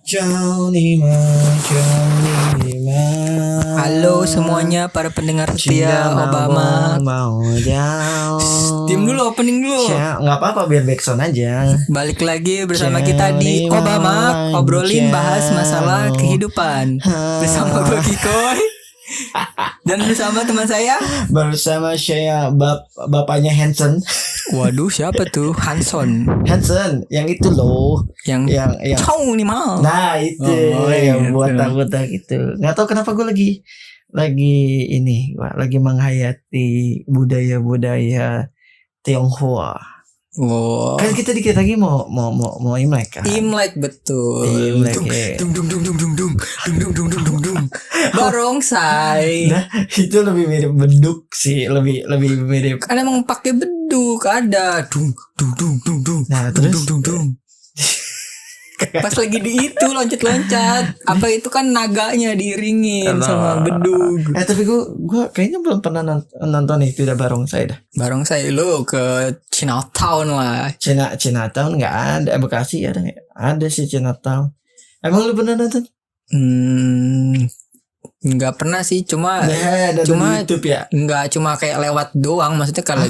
Johnny Ma. Halo semuanya para pendengar setia Obama. Mau Diam dulu, opening dulu. Nggak apa-apa, biar backsound aja. Balik lagi bersama kita di Obama, obrolin bahas masalah kehidupan bersama gue Kikoy dan bersama teman saya. Bersama saya bapaknya Hanson. Waduh, siapa tuh? Hanson, yang itu loh. Yang Chow nih mal. Nah itu yang buat botak gitu. Nggak tahu kenapa gue lagi menghayati budaya Tionghoa. Oh. Kan kita dikit lagi mau Imlek kan? Imlek betul. Imlek. Dung. Barongsai. Nah, itu lebih mirip beduk sih, lebih mirip. Kan emang pakai beduk ada. Dung. Nah, terus pas lagi di itu loncat-loncat, apa itu kan naganya diiringin sama bedug. Tapi gue kayaknya belum pernah nonton itu udah barongsai dah. Barongsai lu ke Chinatown lah. Chinatown nggak ada, Bekasi ada sih Chinatown. Emang lu pernah nonton? Nggak pernah sih, cuma di YouTube ya. Nggak, cuma kayak lewat doang. Maksudnya kalau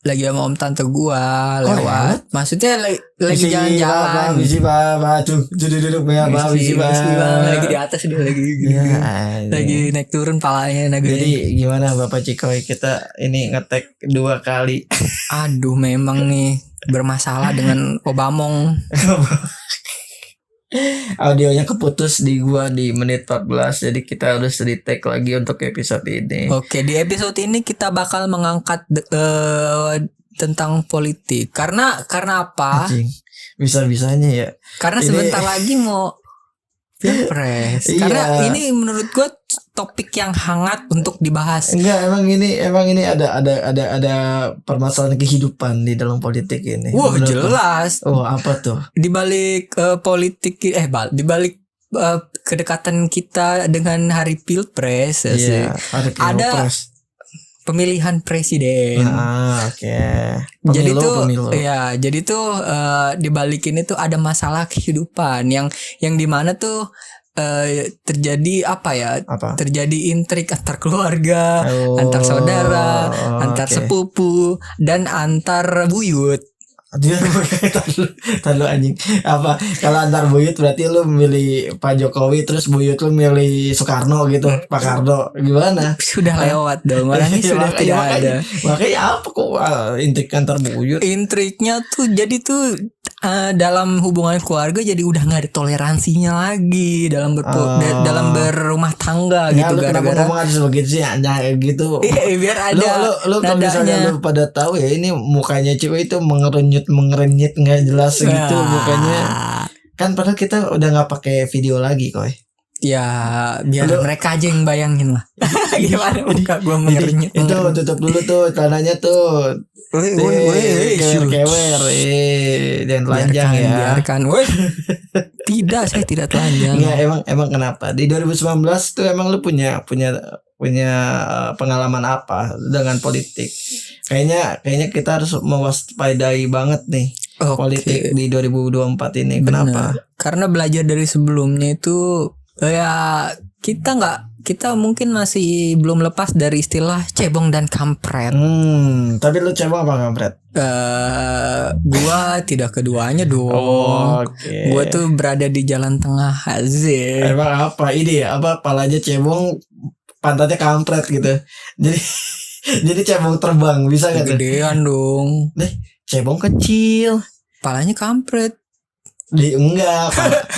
lagi sama om tante gua lewat. Maksudnya lagi jalan-jalan. Bisi baba tuh duduk bisi baba. Lagi di atas dia lagi gitu. Lagi naik turun palanya naganya. Jadi gimana Bapak Cikoy, kita ini ngetek 2 kali. Aduh, memang nih bermasalah dengan Obamong. Audionya keputus di gua di menit 14, jadi kita harus retake lagi untuk episode ini. Oke, di episode ini kita bakal mengangkat tentang politik. Karena apa? Bisa-bisanya ya. Karena sebentar lagi mau Pilpres. Karena ini menurut gua topik yang hangat untuk dibahas. Enggak, emang ini ada permasalahan kehidupan di dalam politik ini. Wah, jelas. Oh, apa tuh? Di balik politik di balik kedekatan kita dengan hari Pilpres ada pemilihan presiden. Oke. Pemilu. Jadi tuh di balik ini tuh ada masalah kehidupan yang dimana tuh terjadi terjadi intrik antar keluarga, antar saudara, antar sepupu, dan antar buyut. Dia tahu anjing. Apa kalau antar buyut berarti lu milih Pak Jokowi, terus buyut lu milih Soekarno gitu, Pak Karno, gimana? Sudah lewat dong, orangnya sudah tidak ada. Makanya apa kok intrik antar buyut? Intriknya tuh jadi tuh dalam hubungan keluarga jadi udah nggak ada toleransinya lagi dalam berumah tangga gitu. Gara-gara ngomong harus begitu sih, gitu. Biar ada. Lu kalau misalnya lu pada tahu ya, ini mukanya cewek itu mengerenyit nggak jelas gitu mukanya. Kan padahal kita udah nggak pakai video lagi Koy. Ya biar mereka aja yang bayangin lah. Gimana muka gue mengerenyit. Itu tutup dulu tuh tanahnya tuh. Kewer dan telanjang ya. Biarkan. Tidak, saya tidak telanjang. Enggak, emang kenapa? Di 2019 tuh emang lu punya pengalaman apa dengan politik? Kayaknya kita harus mewaspadai banget nih politik di 2024 ini. Kenapa? Karena belajar dari sebelumnya itu kita mungkin masih belum lepas dari istilah cebong dan kampret. Tapi lu cebong apa kampret? Gua tidak keduanya dong. Gua tuh berada di jalan tengah hasil. Emang apa ini ya? Apa palanya cebong, pantatnya kampret gitu. Jadi cebong terbang bisa nggak? Gedean dong. Cebong kecil, palanya kampret. Enggak,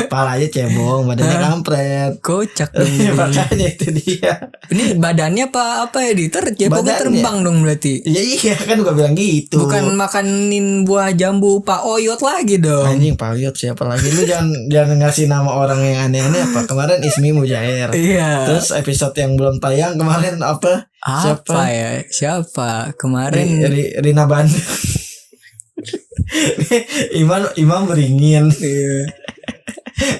palanya cebong, badannya kampret. Kocak dong. Makanya itu dia. Ini badannya apa editor? Cebongnya terbang dong berarti. Iya kan gua bilang gitu. Bukan makanin buah jambu Pak Oyot lagi dong. Anjing, Pak Oyot siapa lagi? Lu jangan ngasih nama orang yang aneh-aneh apa. Kemarin Ismi Mujair. Iya. Terus episode yang belum tayang kemarin apa? Siapa? Kemarin Rina Bandung. Imam beringin.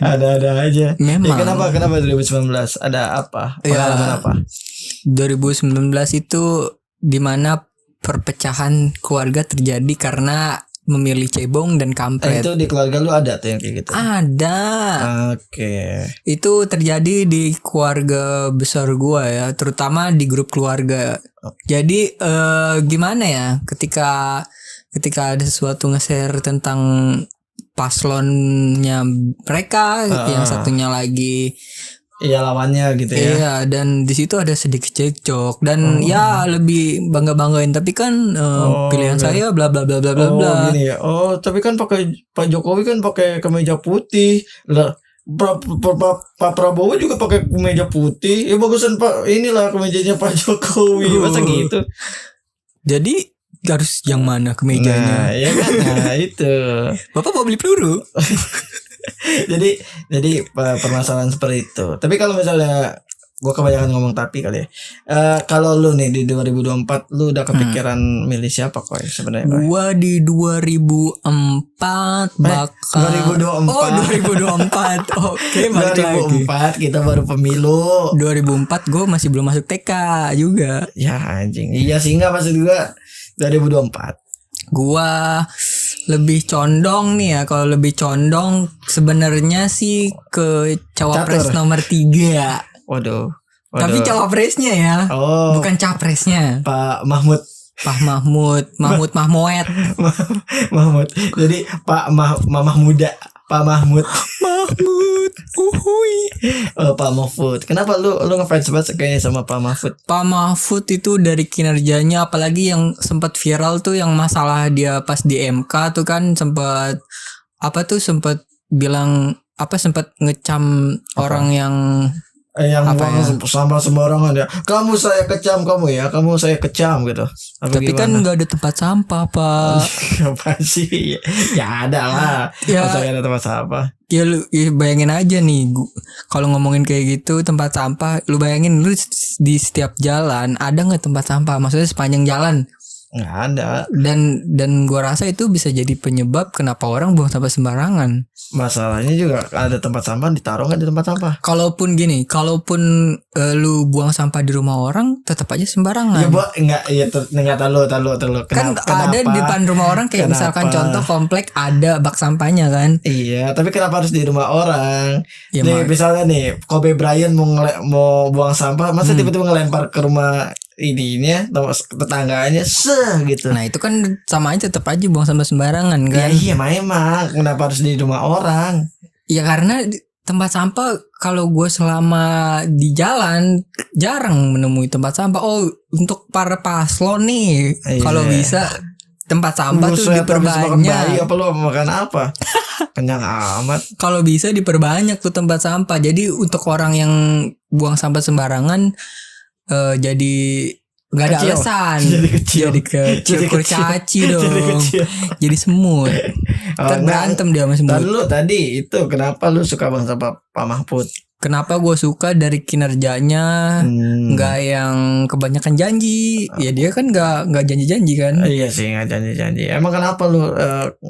Ada aja. Memang. Kenapa 2019? Ada apa? Pengalaman apa? 2019 itu dimana perpecahan keluarga terjadi karena memilih cebong dan kampret. Itu di keluarga lu ada tuh yang kayak gitu? Ada. Oke. Itu terjadi di keluarga besar gua ya, terutama di grup keluarga. Jadi gimana ya, ketika ada sesuatu nge-share tentang paslonnya mereka, yang satunya lagi lawannya gitu ya. Iya, dan di situ ada sedikit cekcok dan ya lebih banggain, tapi kan pilihan saya bla bla bla bla bla bla. Gini ya. Tapi kan Pak Jokowi kan pakai kemeja putih. Lah Pak Prabowo juga pakai kemeja putih. Ya bagusan Pak inilah kemejanya Pak Jokowi. Masa gitu. Jadi harus yang mana kemejanya? Nah, ya kan. Nah, itu. Bapak mau beli peluru? jadi permasalahan seperti itu. Tapi kalau misalnya gue kebanyakan ngomong tapi kali ya. Kalau lu nih di 2024 lu udah kepikiran milih siapa kok sebenarnya? Gua di 2024 bakal 2024. Oh 2024. Oke, balik 2004 kita baru pemilu. 2004 gue masih belum masuk TK juga. Ya anjing. Iya sih enggak maksud gua 2024. Gua lebih condong nih ya, kalau lebih condong sebenarnya sih ke cawapres nomor 3. Waduh. Tapi cawapresnya ya, bukan capresnya. Pak Mahmud. Mahmud. Jadi Mamah Muda. Pak Mahmud. Pak Mahfud. Kenapa lu ngefans banget kayaknya sama Pak Mahfud? Pak Mahfud itu dari kinerjanya, apalagi yang sempat viral tuh yang masalah dia pas di MK tuh kan sempat bilang sempat ngecam orang yang sama sembarangan ya. Kamu saya kecam gitu. Tapi gimana? Kan nggak ada tempat sampah Pak. Apa sih? Ya ada lah. Masa gak ada tempat sampah? Ya lu bayangin aja nih, kalau ngomongin kayak gitu tempat sampah, lu bayangin lu di setiap jalan ada nggak tempat sampah? Maksudnya sepanjang jalan? Nggak ada. Dan gua rasa itu bisa jadi penyebab kenapa orang buang sampah sembarangan. Masalahnya juga ada tempat sampah ditaruh nggak di tempat sampah. Kalaupun lu buang sampah di rumah orang tetap aja sembarangan. Nggak tahu. Kan ada di depan rumah orang kayak misalkan contoh komplek ada bak sampahnya kan. Iya, tapi kenapa harus di rumah orang? Ya, misalnya nih Kobe Bryant mau buang sampah, masa tiba-tiba ngelempar ke rumah tetangganya gitu. Nah itu kan sama aja, tetap aja buang sampah sembarangan kan. Iya memang. Kenapa harus di rumah orang? Ya karena tempat sampah, kalau gue selama di jalan jarang menemui tempat sampah. Untuk para paslon nih, kalau bisa tempat sampah tuh diperbanyak. Apa lu makan apa? Kenyang amat. Kalau bisa diperbanyak tuh tempat sampah. Jadi untuk orang yang buang sampah sembarangan jadi nggak ada alasan, jadi kecil kurcaci dong, jadi semut, berantem dia sama semut. Lu tadi itu kenapa lu suka banget sama Pak Mahfud? Kenapa gue suka dari kinerjanya, nggak yang kebanyakan janji. Ya dia kan nggak janji-janji kan. Iya sih nggak janji-janji. Emang kenapa lu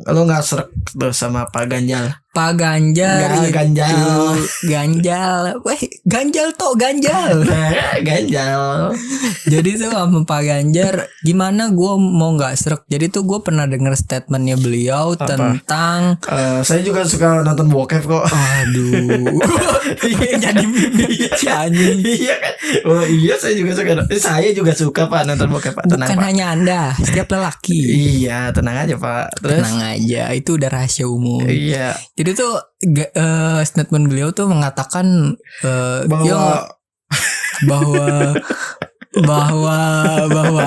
nggak serak tuh sama Pak Ganjal? Pak Ganjar itu Ganjal. Ganjal. Jadi tuh sama Pak Ganjar, gimana gue mau nggak serak. Jadi tuh gue pernah denger statementnya beliau tentang saya juga suka nonton bokep kok. Aduh. Jadi anjing. Iya kan. Oh iya, saya juga suka Pak nonton bokep Pak. Tenang, bukan Pak. Hanya Anda, setiap lelaki. Iya, tenang aja Pak. Terus? Tenang aja, itu udah rahasia umum. Iya. Jadi tuh statement beliau tuh mengatakan bahwa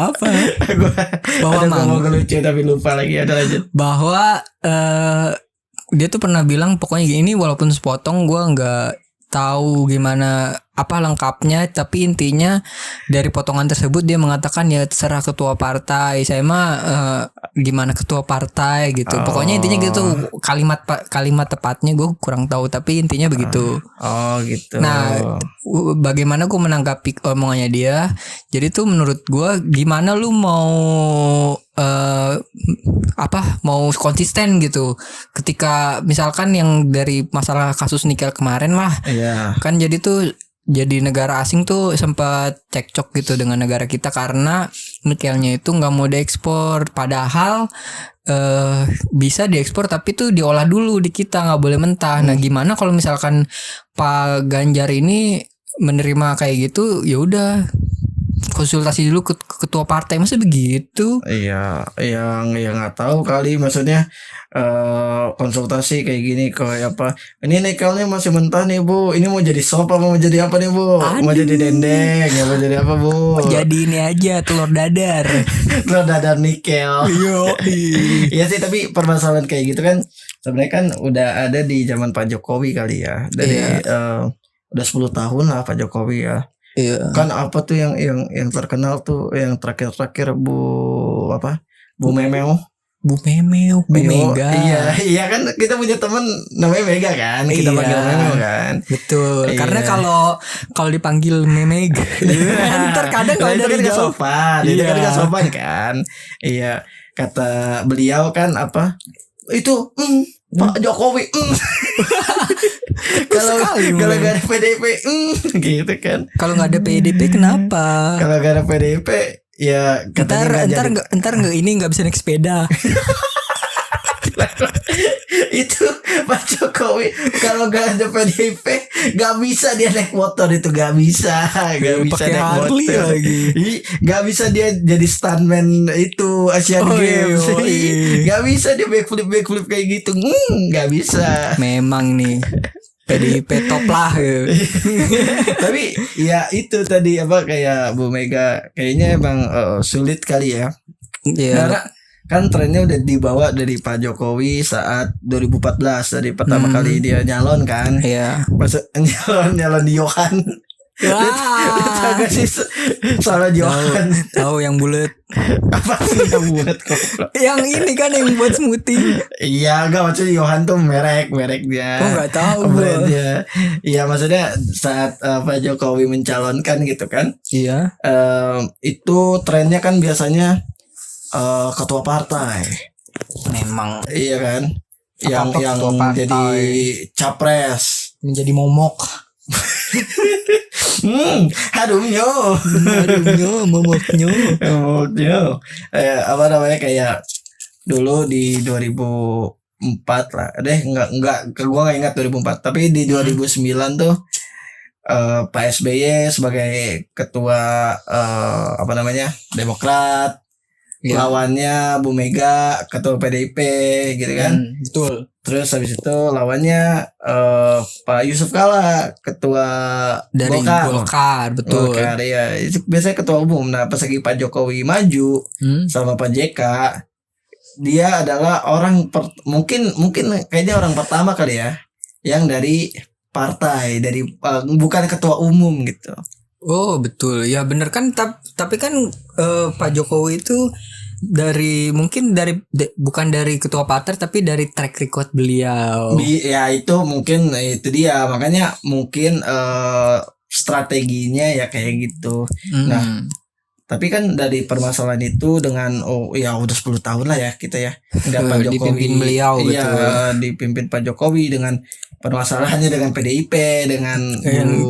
apa? Bahwa mau lucu tapi lupa lagi, ada lanjut. Bahwa dia tuh pernah bilang pokoknya gini, walaupun sepotong gue nggak tahu gimana apa lengkapnya, tapi intinya dari potongan tersebut dia mengatakan ya terserah ketua partai, saya mah gimana ketua partai gitu. Pokoknya intinya gitu, kalimat tepatnya gue kurang tahu, tapi intinya begitu. Gitu. Nah, bagaimana gue menanggapi omongannya dia? Jadi tuh menurut gue, gimana lu mau mau konsisten gitu ketika misalkan yang dari masalah kasus nikel kemarin lah. Iya. Kan jadi tuh jadi negara asing tuh sempat cekcok gitu dengan negara kita karena nikelnya itu nggak mau diekspor, padahal bisa diekspor tapi tuh diolah dulu di kita, nggak boleh mentah. Nah gimana kalau misalkan Pak Ganjar ini menerima kayak gitu, ya udah konsultasi dulu ke ketua partai, masa begitu? Iya, yang nggak tahu kali, maksudnya konsultasi kayak gini kayak apa? Ini nikelnya masih mentah nih Bu, ini mau jadi sop apa mau jadi apa nih Bu? Aduh. Mau jadi dendeng ya, mau jadi apa Bu? Jadi ini aja telur dadar. Telur dadar nikel. Iya sih, tapi permasalahan kayak gitu kan sebenarnya kan udah ada di zaman Pak Jokowi kali ya, dari udah 10 tahun lah Pak Jokowi ya. Iya. Kan apa tuh yang terkenal tuh yang terakhir Bu Memeo. Bu Mega. Iya kan kita punya teman namanya Mega kan, kita panggil Memeo kan. Betul. Iya. Karena kalau dipanggil Memega, ntar kadang nggak ada kan sopan, itu kan gak sopan kan. Iya, kata beliau kan apa? Itu Pak Jokowi. Kalau nggak ada PDIP, gitu kan. Kalau nggak ada PDIP kenapa? Kalau nggak ada PDIP ya ntar ini nggak bisa naik sepeda. Itu Pak Jokowi kalau nggak ada PDIP nggak bisa dia naik motor, itu nggak bisa naik motor lagi, nggak bisa dia jadi stuntman itu Asian Games, nggak bisa dia backflip kayak gitu, nggak bisa. Memang nih PDIP top lah gitu. Tapi ya itu tadi apa kayak Bu Mega kayaknya emang sulit kali ya. Karena kan trennya udah dibawa dari Pak Jokowi saat 2014 dari pertama kali dia nyalon kan. Iya. Pas nyalon di Yohan. Tahu gak sih salah Johan? Tahu yang bulat. Apa sih yang bulat kok? Yang ini kan yang buat smoothie. Iya, enggak, maksudnya Johan tuh merek dia. Oh, enggak tahu brandnya. Iya, maksudnya saat Pak Jokowi mencalonkan gitu kan. Iya. Itu trennya kan biasanya ketua partai. Memang. Iya kan? Yang jadi capres, menjadi momok. Momoknyo. Apa namanya kayak dulu di 2004 lah. Enggak gua enggak ingat 2004, tapi di 2009 tuh Pak SBY sebagai ketua Demokrat, lawannya Bu Mega ketua PDIP gitu kan. Betul. Terus habis itu lawannya Pak Yusuf Kalla ketua dari Golkar, betul. Golkar ya, itu biasanya ketua umum. Nah, pas lagi Pak Jokowi maju sama Pak JK, dia adalah orang mungkin kayaknya orang pertama kali ya yang dari partai, dari bukan ketua umum gitu. Oh betul ya, bener kan. Tapi kan Pak Jokowi itu bukan dari ketua partai tapi dari track record beliau. Ya itu mungkin itu dia, makanya mungkin strateginya ya kayak gitu. Nah, tapi kan dari permasalahan itu dengan udah 10 tahun lah ya kita ya Pak Jokowi dipimpin beliau gitu. Dipimpin Pak Jokowi dengan permasalahannya dengan PDIP, dengan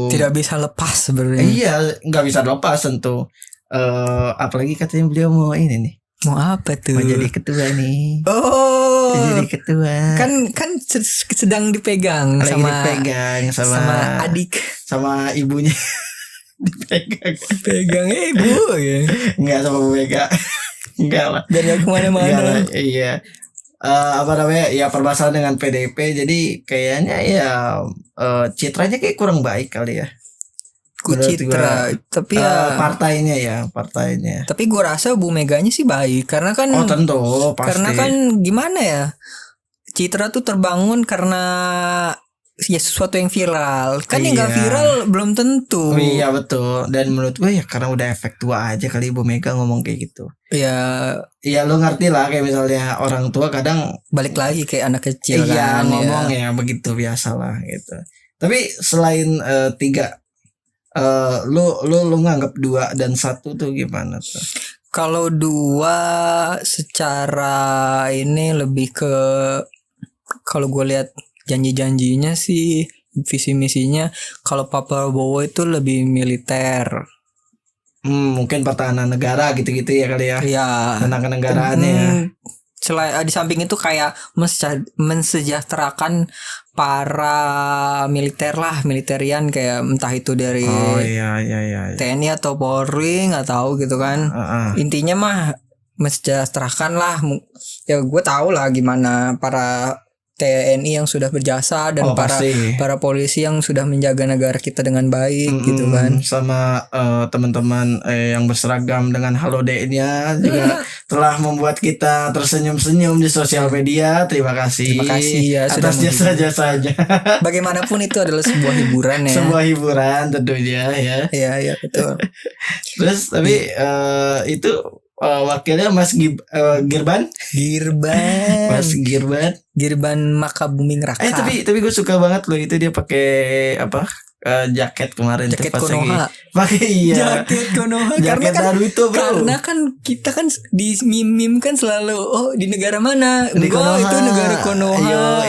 tidak bisa lepas sebenarnya. Iya, nggak bisa lepas tentu. Apalagi katanya beliau mau ini nih. Mau apa tuh? Mau jadi ketua nih. Oh, jadi ketua. Kan sedang dipegang sama adik, sama ibunya. dipegang ibu ya. Enggak sama Bu Mega. Enggak lah. Dan gak kemana-mana. Iya. Ya permasalahan dengan PDIP, jadi kayaknya ya citranya kayak kurang baik kali ya. Citra, tapi partainya. Tapi gue rasa Bu Meganya sih baik karena kan. Oh tentu, pasti. Karena kan gimana ya, citra tuh terbangun karena ya sesuatu yang viral. Kan yang gak viral belum tentu. Iya betul. Dan menurut gue ya karena udah efek tua aja kali Bu Mega ngomong kayak gitu. Iya lu ngerti lah, kayak misalnya orang tua kadang balik lagi kayak anak kecil. Iya kan, ngomong ya begitu biasa lah gitu. Tapi selain 3, lu nganggap 2 dan 1 tuh gimana tuh? Kalau 2 secara ini lebih ke, kalau gue lihat janji-janjinya sih visi misinya. Kalau Pak Prabowo itu lebih militer. Mungkin pertahanan negara gitu-gitu ya kali ya. Iya. Tentang kenegaraannya. Selain di samping itu kayak mensejahterakan para militer lah, militerian kayak entah itu dari iya. TNI atau Polri nggak tahu gitu kan. Intinya mah mensejahterakan lah. Ya gue tahu lah gimana para TNI yang sudah berjasa dan para polisi yang sudah menjaga negara kita dengan baik gitu kan. Sama teman-teman yang berseragam dengan haloday-nya juga telah membuat kita tersenyum-senyum di sosial media. Terima kasih ya atas jasa-jasanya. Bagaimanapun itu adalah sebuah hiburan ya. Sebuah hiburan tentunya ya. Iya betul. Terus tapi itu wakilnya Mas Girban. Mas Girban Maka Buming Raka. Tapi gue suka banget loh itu dia pakai apa? Jaket kemarin jaket Konoha. Pakai jaket Konoha jaket baru itu, bro. Karena kan kita kan di meme kan selalu di negara mana? Di Konoha. Itu negara Konoha.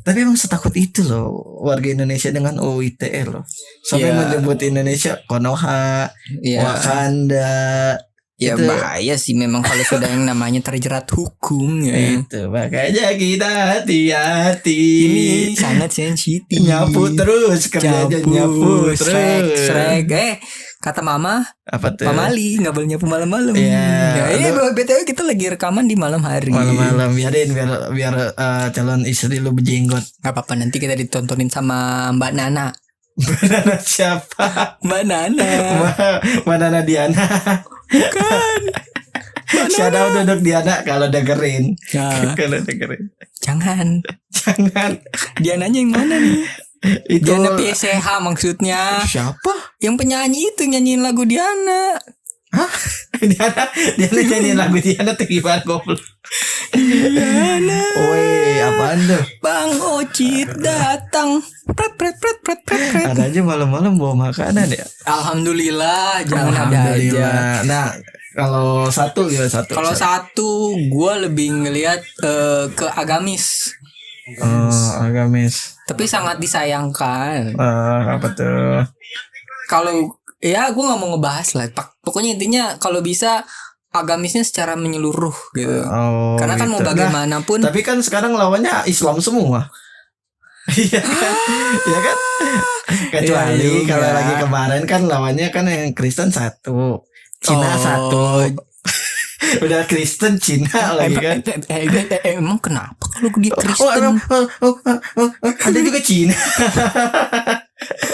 Tapi emang setakut itu loh warga Indonesia dengan UITE loh. Sampai menyebut Indonesia Konoha, Wakanda. Ya itu bahaya sih memang kalau sudah yang namanya terjerat hukum ya. Itu makanya kita hati-hati. Ini sangat sensitif. Nyapu terus kerjanya, nyapu terus. Srek. Kata mama apa tuh? Pamali nggak boleh nyapu malam-malam. BTW kita lagi rekaman di malam hari. Malam-malam biar calon istri lu berjenggot. Gak apa-apa, nanti kita ditontonin sama Mbak Nana. Mbak Nana siapa? Mbak Nana. Mbak Nana Diana. Bukan. Shadow duduk Diana kalau dengerin. Kalau dengerin. Jangan. Diananya yang mana nih? Itu Diana PSH maksudnya. Siapa? Yang penyanyi itu nyanyiin lagu Diana. Hah? Diana nyanyiin lagu Diana tuh gimana goblok? Diana. Woi, apaan tuh? Bang Ocit datang. Pret. Ada aja malam-malam bawa makanan ya. Alhamdulillah, jangan ada aja. Nah, kalau satu gue lebih ngelihat ke agamis. Agamis. Tapi sangat disayangkan. Apa tuh? Kalau gue nggak mau ngebahas lah. Pokoknya intinya kalau bisa agamisnya secara menyeluruh gitu. Karena kan mau bagaimanapun. Nah, tapi kan sekarang lawannya Islam semua. Iya kan? Kecuali kalau lagi kemarin kan lawannya kan yang Kristen satu, Cina satu. Udah Kristen Cina lagi kan. Emang kenapa kalau dia Kristen? Ada juga Cina.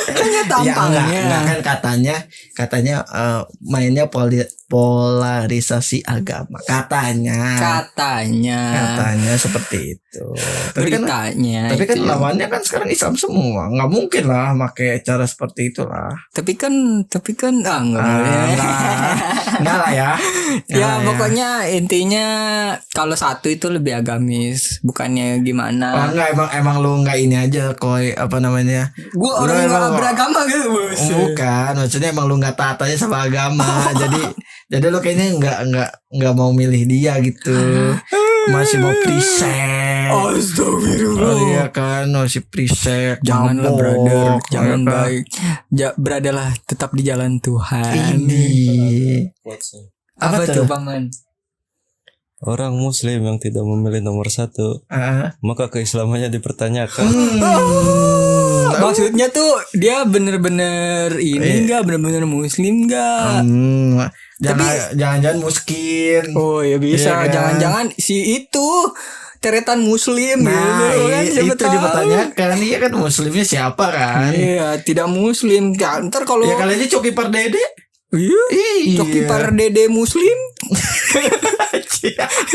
Hanya tampangnya. Ya, kan katanya mainnya polarisasi agama. Katanya seperti itu. Beritanya. Tapi kan lawannya kan sekarang Islam semua. Nggak mungkin lah pakai cara seperti itulah. Tapi kan enggak lah ya. Pokoknya intinya kalau satu itu lebih agamis, bukannya gimana. Enggak, emang lu enggak ini aja koi apa namanya? Gua orang enggak beragama gitu, Bos. Bukan, maksudnya emang lu enggak taat aja sama agama. Jadi lu kayaknya enggak mau milih dia gitu. Masih mau preset. Astagfirullah. Iya kan, masih preset. Janganlah brother, jangan baik. Beradalah tetap di jalan Tuhan. Ini. Apa tuh, Paman? Orang muslim yang tidak memilih nomor satu, maka keislamannya dipertanyakan. Maksudnya tuh dia bener-bener ini enggak, bener-bener muslim enggak? Jangan-jangan miskin. Oh ya bisa, jangan-jangan si itu teretan muslim gitu kan, itu dipertanyakan. Iya kan, muslimnya siapa kan? Iya, tidak muslim. Ntar kalau ya kali aja Coki Pardede. Iya. Coki Pardede muslim.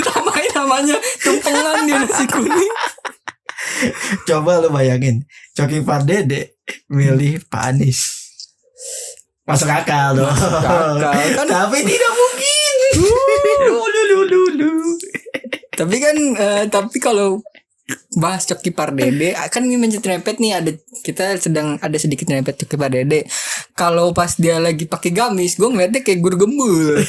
Tambahin namanya tumpengan dia nasi kuning. Coba lu bayangin Coki Pardede milih Pak Anies. Masuk akal dong. Kan, tapi tidak mungkin. Tapi kalau bahas Coki Pardede kan ini nyerempet nih, kita sedang ada sedikit nyerempet Coki Pardede. Kalau pas dia lagi pakai gamis, gue ngeliatnya kayak guru gembul.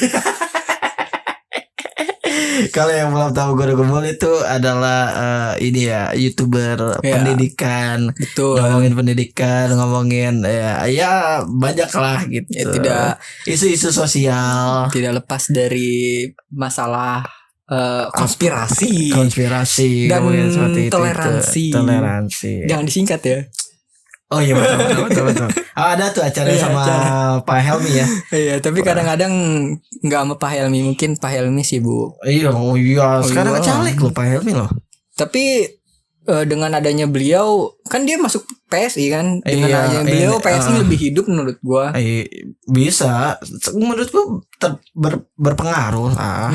Kalau yang belum tahu Goro Gembul itu adalah ini ya YouTuber pendidikan. Betul. Ngomongin pendidikan, ngomongin ya banyak lah gitu. Ya, tidak isu-isu sosial. Tidak lepas dari masalah konspirasi dan toleransi. Jangan disingkat ya. Oh iya betul. Ada tuh acara sama Pak Helmi ya. Iya, tapi kadang-kadang nggak sama Pak Helmi, mungkin Pak Helmi sibuk. Iya. Sekarang caleg loh Pak Helmi loh. Tapi dengan adanya beliau, kan dia masuk PSI kan. Dengan adanya beliau PSI lebih hidup menurut gua. Bisa, menurut gua berpengaruh lah.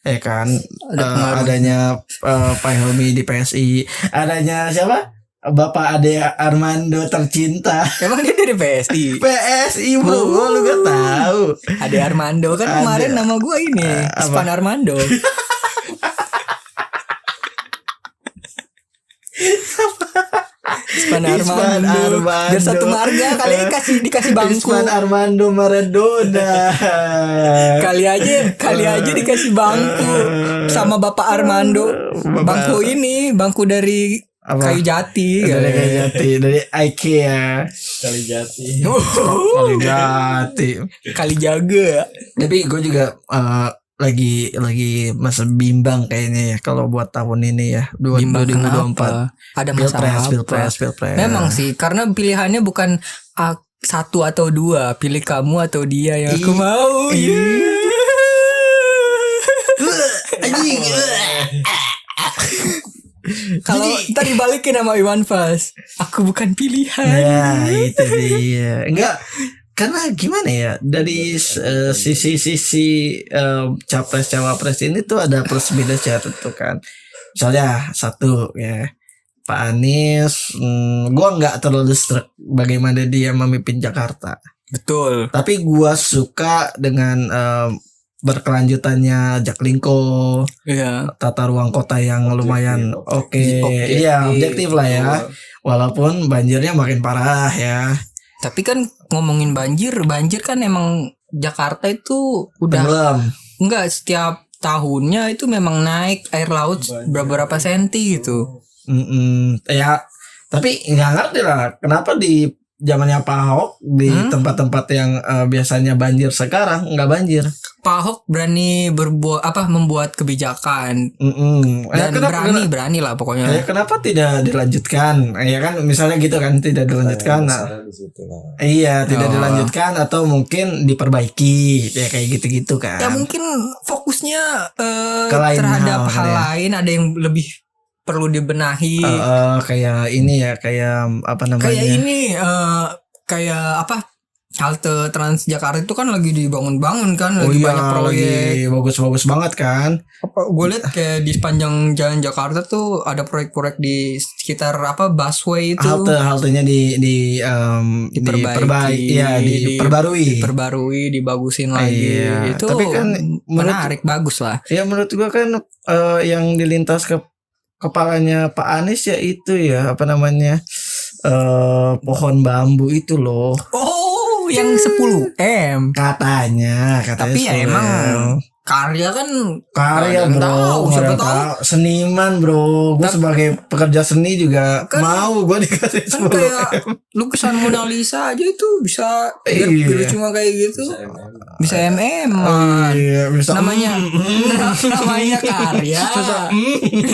Ya kan. Adanya Pak Helmi di PSI, adanya siapa? Bapak Ade Armando tercinta. Emang dia dari PSI? PSI bro, lu gak tahu. Ade Armando kan kemarin nama gue ini Ispan Armando. Ispan Armando. Biar satu marga kali dikasih bangku. Ispan Armando Maradona. Kali aja dikasih bangku sama Bapak Armando. Bangku ini bangku dari kayu jati, dari IKEA. Kali jaga. Tapi gue juga lagi masa bimbang kayaknya ya kalau buat tahun ini ya 2024. Ada masalah Pilpres. Memang sih, karena pilihannya bukan satu atau dua, pilih kamu atau dia yang aku mau. Kalau ntar dibalikin sama Iwan Fals, aku bukan pilihan. Ya itu dia. Enggak, karena gimana ya, dari sisi capres cawapres ini tuh ada plus minus ya tentu kan. Misalnya satu ya, Pak Anies, gua nggak terlalu struck bagaimana dia memimpin Jakarta. Betul. Tapi gua suka dengan berkelanjutannya Jaklingko, tata ruang kota yang lumayan oke. Iya, objektif lah ya. Walaupun banjirnya makin parah ya. Tapi kan ngomongin banjir kan emang Jakarta itu udah enggak, setiap tahunnya itu memang naik air laut beberapa senti gitu. Ya, tapi nggak ngerti lah kenapa di zamannya Pak Ahok di tempat-tempat yang biasanya banjir sekarang nggak banjir. Pak Ahok berani membuat kebijakan dan berani lah pokoknya. Kenapa tidak dilanjutkan? Ya kan misalnya gitu kan, tidak dilanjutkan. Tidak dilanjutkan atau mungkin diperbaiki ya kayak gitu-gitu kan. Ya mungkin fokusnya terhadap hal lain, ada yang lebih perlu dibenahi. Kayak ini ya, kayak apa namanya? Kayak ini halte Transjakarta itu kan lagi dibangun-bangun kan, lagi banyak proyek. Bagus-bagus banget kan. Gue lihat kayak di sepanjang jalan Jakarta tuh ada proyek-proyek di sekitar busway itu. Haltenya diperbarui, dibagusin lagi. Itu tapi kan menarik, bagus lah. Ya menurut gue kan yang dilintas ke kepalanya Pak Anies ya itu ya apa namanya pohon bambu itu loh. Oh, yang 10M katanya. Tapi ya emang karya bro, siapa tahu seniman bro. Gue sebagai pekerja seni juga kan, mau gue dikasih kan kayak lukisan Mona Lisa aja itu bisa cuma kayak gitu, bisa bisa namanya karya.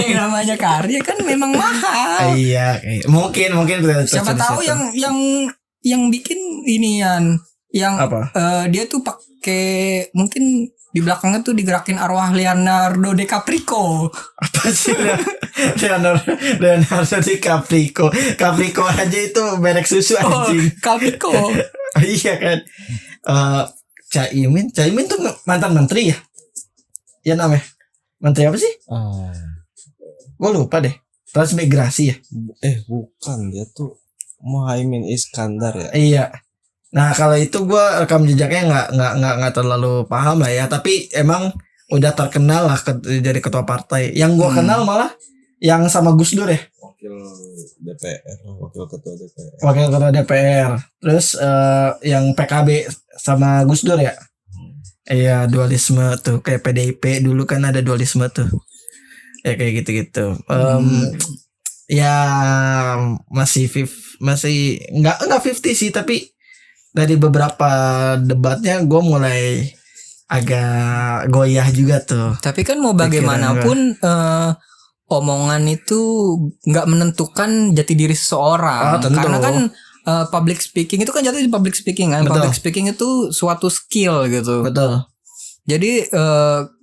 Namanya karya kan memang mahal. Mungkin siapa tahu yang bikin inian yang dia tuh pakai mungkin di belakangnya tuh digerakin arwah Leonardo DiCaprio. Apa sih Leonardo DiCaprio? Caprico aja itu merek susu anjing. Caprico. Iya kan. Caimin tuh mantan menteri ya? Ya namanya menteri apa sih? Gue lupa deh. Transmigrasi ya? Bukan, dia tuh Muhaimin Iskandar ya. Iya. Nah kalau itu gue rekam jejaknya nggak terlalu paham lah ya, tapi emang udah terkenal lah jadi ketua partai. Yang gue kenal malah yang sama Gus Dur ya, wakil ketua DPR. Terus yang PKB sama Gus Dur ya, Iya, dualisme tuh kayak PDIP dulu kan ada dualisme tuh. Ya kayak gitu-gitu. Ya masih nggak 50 sih, tapi dari beberapa debatnya gue mulai agak goyah juga tuh. Tapi kan mau bagaimanapun omongan itu nggak menentukan jati diri seseorang. Karena kan public speaking itu kan jatuh di public speaking kan. Betul. Public speaking itu suatu skill gitu. Betul. Jadi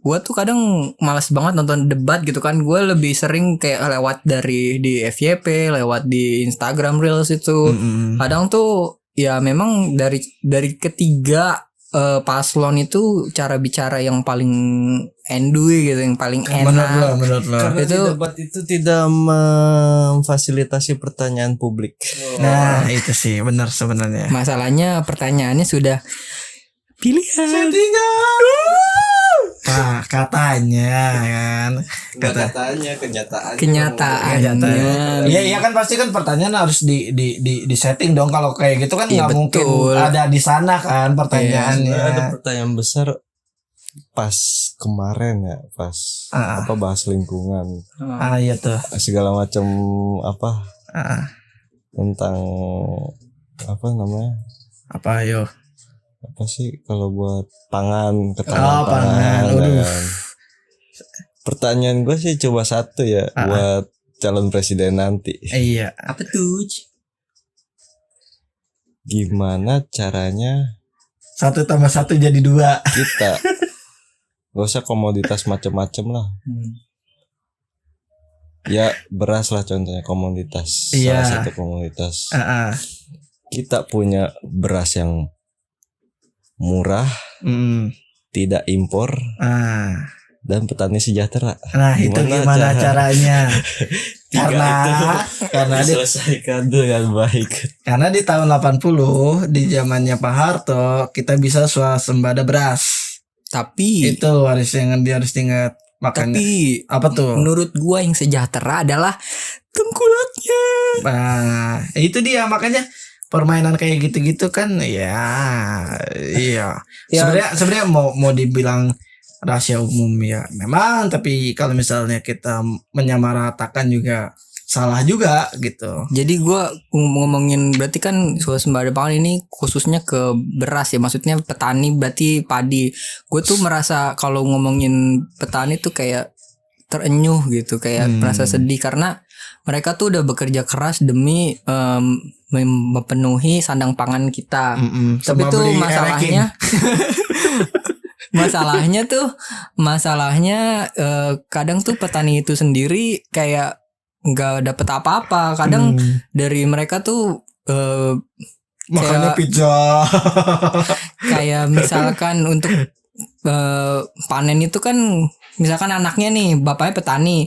gue tuh kadang malas banget nonton debat gitu kan. Gue lebih sering kayak lewat dari di FYP, lewat di Instagram Reels itu. Kadang tuh ya memang dari ketiga paslon itu cara bicara yang paling endui gitu, yang paling enak. Menurut lo. Karena itu debat itu tidak memfasilitasi pertanyaan publik. Nah, itu sih benar sebenarnya. Masalahnya pertanyaannya sudah pilihan. Settingan. Katanya kan. Katanya kenyataannya. Iya kan pasti kan pertanyaan harus di setting dong. Kalau kayak gitu kan nggak mungkin ada di sana kan pertanyaannya. Ada pertanyaan besar pas kemarin ya, pas bahas lingkungan. Iya tuh. Segala macam tentang apa yo? Apa sih kalau buat ketahanan pangan. Pertanyaan gue sih coba satu ya buat calon presiden nanti. Iya. Apa tuh? Gimana caranya 1 + 1 jadi 2? Kita gak usah komoditas macam-macam lah. Ya beras lah contohnya komoditas. Salah satu komoditas. Kita punya beras yang murah, tidak impor, dan petani sejahtera. Nah itu gimana caranya? Karena diselesaikan dengan baik. Karena di tahun 80 di zamannya Pak Harto kita bisa swasembada beras. Tapi itu harus diingat. Makanya, tapi apa tuh? Menurut gua yang sejahtera adalah tengkulaknya. Nah itu dia, makanya permainan kayak gitu-gitu kan iya. Sebenarnya mau dibilang rahasia umum ya memang, tapi kalau misalnya kita menyamaratakan juga salah juga gitu. Jadi gua ngomongin berarti kan swasembada pangan ini khususnya ke beras ya, maksudnya petani berarti padi. Gue tuh merasa kalau ngomongin petani tuh kayak terenyuh gitu, kayak merasa sedih karena mereka tuh udah bekerja keras demi memenuhi sandang pangan kita. Tapi tuh masalahnya kadang tuh petani itu sendiri kayak nggak dapet apa-apa. Kadang dari mereka tuh makannya pizza. Kayak misalkan untuk panen itu kan, misalkan anaknya nih bapaknya petani,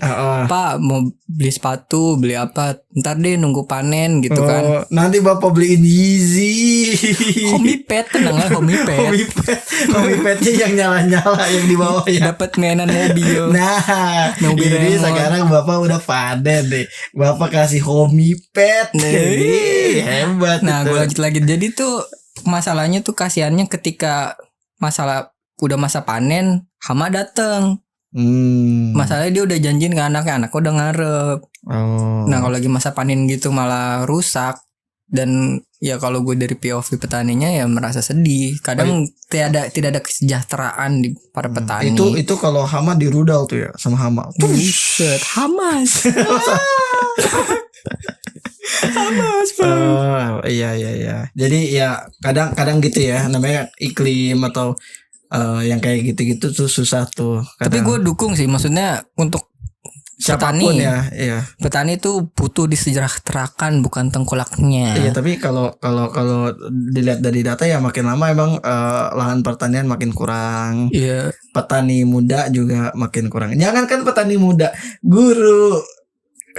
Pak mau beli sepatu, beli apa, ntar deh nunggu panen gitu kan. Nanti bapak beliin Yeezy. Homipet, tenang lah Homipet. Homipetnya yang nyala-nyala yang di bawah ya. Dapat mainan mobil. Nah, ini sekarang bapak udah panen deh. Bapak kasih Homipet. Hebat. Nah, gue lanjut lagi. Jadi tuh masalahnya tuh kasihannya ketika udah masa panen, hama dateng. Masalahnya dia udah janjiin ke anaknya udah ngarep. Nah kalau lagi masa panen gitu malah rusak. Dan ya kalau gue dari POV petaninya ya merasa sedih. Kadang tidak ada kesejahteraan di para petani. Itu kalau hama di rudal tuh ya, sama hama. Buset, hamas. Hamas bang. Iya. Jadi ya kadang gitu ya, namanya iklim atau yang kayak gitu-gitu tuh susah tuh. Tapi gue dukung sih, maksudnya untuk siapapun petani, ya. Petani tuh butuh disejahterakan, bukan tengkulaknya. Iya, tapi kalau dilihat dari data ya makin lama emang lahan pertanian makin kurang. Iya. Petani muda juga makin kurang. Jangan kan petani muda, guru.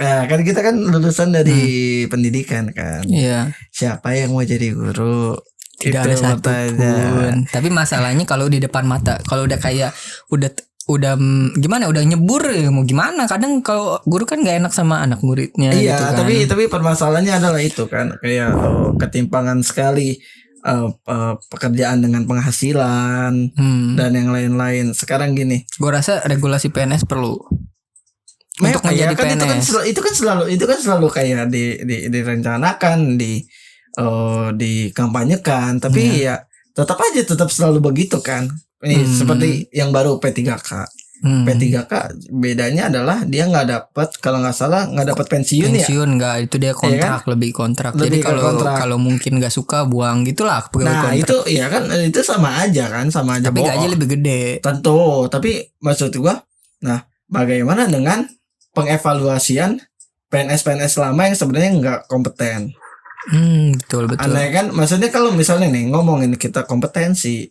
Nah, kan kita kan lulusan dari pendidikan kan. Iya. Siapa yang mau jadi guru? Tidak ada satupun. Tapi masalahnya kalau di depan mata, kalau udah kayak udah gimana, udah nyebur ya mau gimana. Kadang kalau guru kan nggak enak sama anak muridnya. Iya, gitu kan. tapi permasalahannya adalah itu kan kayak ketimpangan sekali pekerjaan dengan penghasilan dan yang lain-lain. Sekarang gini, gue rasa regulasi PNS perlu untuk menjadi kan PNS. Itu kan selalu kayak direncanakan, dikampanyekan, tapi ya tetap selalu begitu kan. Ini seperti yang baru P3K. P3K bedanya adalah dia nggak dapat, kalau nggak salah nggak dapat pensiun ya. Nggak, itu dia kontrak, ya kan? Lebih kontrak. Jadi kalau mungkin nggak suka buang gitulah pegawai kontrak. Itu ya kan, itu sama aja. Tapi gaji lebih gede. Tentu, tapi maksud gua, nah bagaimana dengan pengevaluasian PNS lama yang sebenarnya nggak kompeten? Betul. Aneh kan, maksudnya kalau misalnya nih ngomongin kita kompetensi,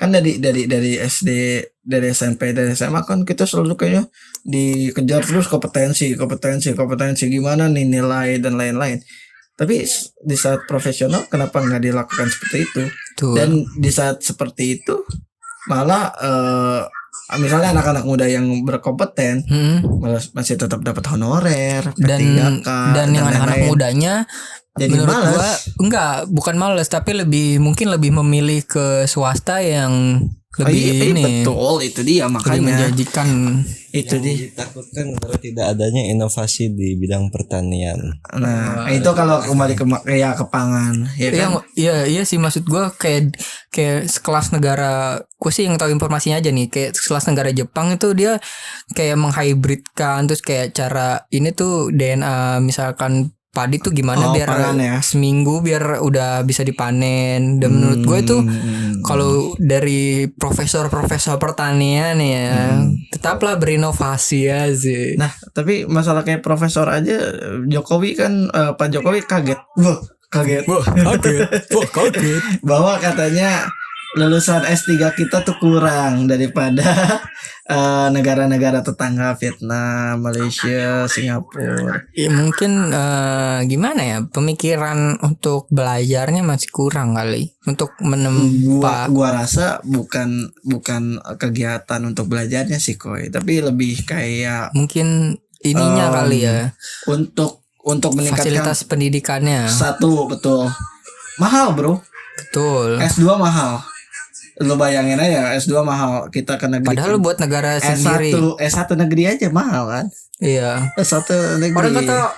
kan dari SD, dari SMP, dari SMA kan kita selalu kayaknya dikejar terus kompetensi gimana nih nilai dan lain-lain. Tapi di saat profesional kenapa nggak dilakukan seperti itu? Betul. Dan di saat seperti itu malah misalnya anak-anak muda yang berkompeten malah masih tetap dapat honorer, dan yang anak-anak mudanya jadi menurut gua bukan malas, tapi mungkin lebih memilih ke swasta yang lebih betul, itu dia makanya menjanjikan. Itu ditakutkan karena tidak adanya inovasi di bidang pertanian. Nah, itu kalau kembali ke pangan, ya kan? Iya sih, maksud gua kayak sekelas negara, gue sih yang tahu informasinya aja nih, kayak sekelas negara Jepang itu dia kayak menghybridkan, terus kayak cara ini tuh DNA misalkan padi tuh gimana biar seminggu biar udah bisa dipanen. Dan menurut gue itu kalau dari profesor pertanian ya tetaplah berinovasi ya sih. Nah tapi masalah kayak profesor aja, Jokowi kan Pak Jokowi kaget bahwa katanya lulusan S3 kita tuh kurang daripada negara-negara tetangga, Vietnam, Malaysia, Singapura. Ya mungkin gimana ya, pemikiran untuk belajarnya masih kurang kali untuk menempa. Gua rasa bukan kegiatan untuk belajarnya sih Koy, tapi lebih kayak mungkin ininya kali ya, untuk meningkatkan fasilitas pendidikannya. Satu, betul. Mahal bro. Betul. S2 mahal. Lo bayangin aja S2 mahal, kita ke negeri. Padahal buat negara sendiri. S1 negeri aja mahal kan? Iya. S1 negeri. Orang kata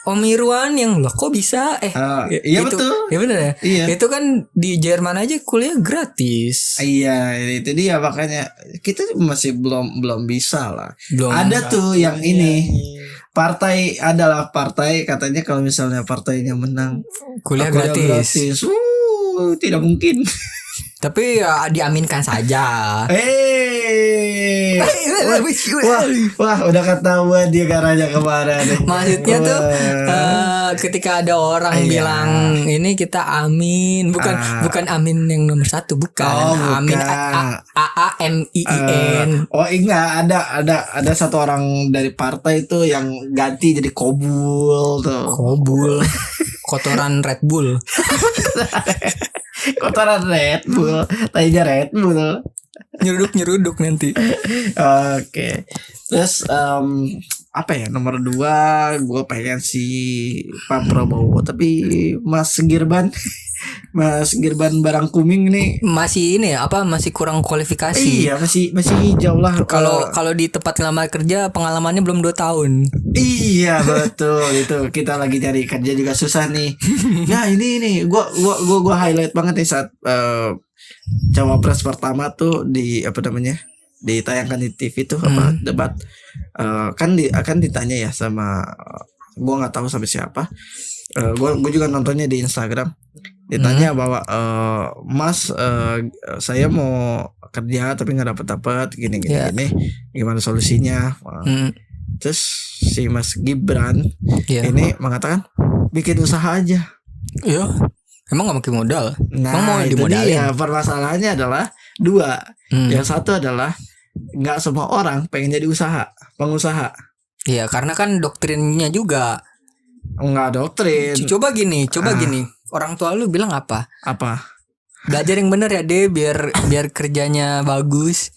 Om Irwan yang loh kok bisa iya itu, betul. Iya benar ya. Iya. Itu kan di Jerman aja kuliah gratis. Iya, itu dia makanya kita masih belum bisa lah. Ada tuh yang iya, ini. Partai katanya kalau misalnya partainya menang kuliah gratis. Tidak mungkin. Tapi ya diaminkan saja. Wah, udah ketahuan dia garanya kemana nih. Maksudnya tuh ketika ada orang bilang ini kita amin, bukan amin yang nomor 1, bukan. Amin AAMIIN. Enggak, ada satu orang dari partai itu yang ganti jadi Kobul tuh. Kobul. Kotoran Red Bull. Kotoran Red Bull, tadinya Red Bull. Nyeruduk nanti. Oke. Terus apa ya, nomor 2 gue pengen si Pak Prabowo, tapi Mas Girban Barangkuming nih masih ini ya, masih kurang kualifikasi. Iya, masih jauh lah. Kalau di tempat lamar kerja pengalamannya belum 2 tahun. Iya betul, itu kita lagi cari kerja juga susah nih. Nah ini gua highlight banget nih saat cawapres pertama tuh ditayangkan di TV tuh debat. Akan ditanya ya sama gue nggak tahu sampai siapa. Gue juga nontonnya di Instagram. Ditanya bahwa Mas, saya mau kerja tapi nggak dapat gini, gimana solusinya? Terus si Mas Gibran ini mengatakan bikin usaha aja. Iya. Emang gak pakai modal? Nah, emang mau dimodalin? Dia, permasalahannya adalah 2. Yang satu adalah nggak semua orang pengen jadi pengusaha. Iya, karena kan doktrinnya juga. Enggak doktrin. Coba gini. Orang tua lu bilang apa? Belajar yang bener ya deh, biar kerjanya bagus,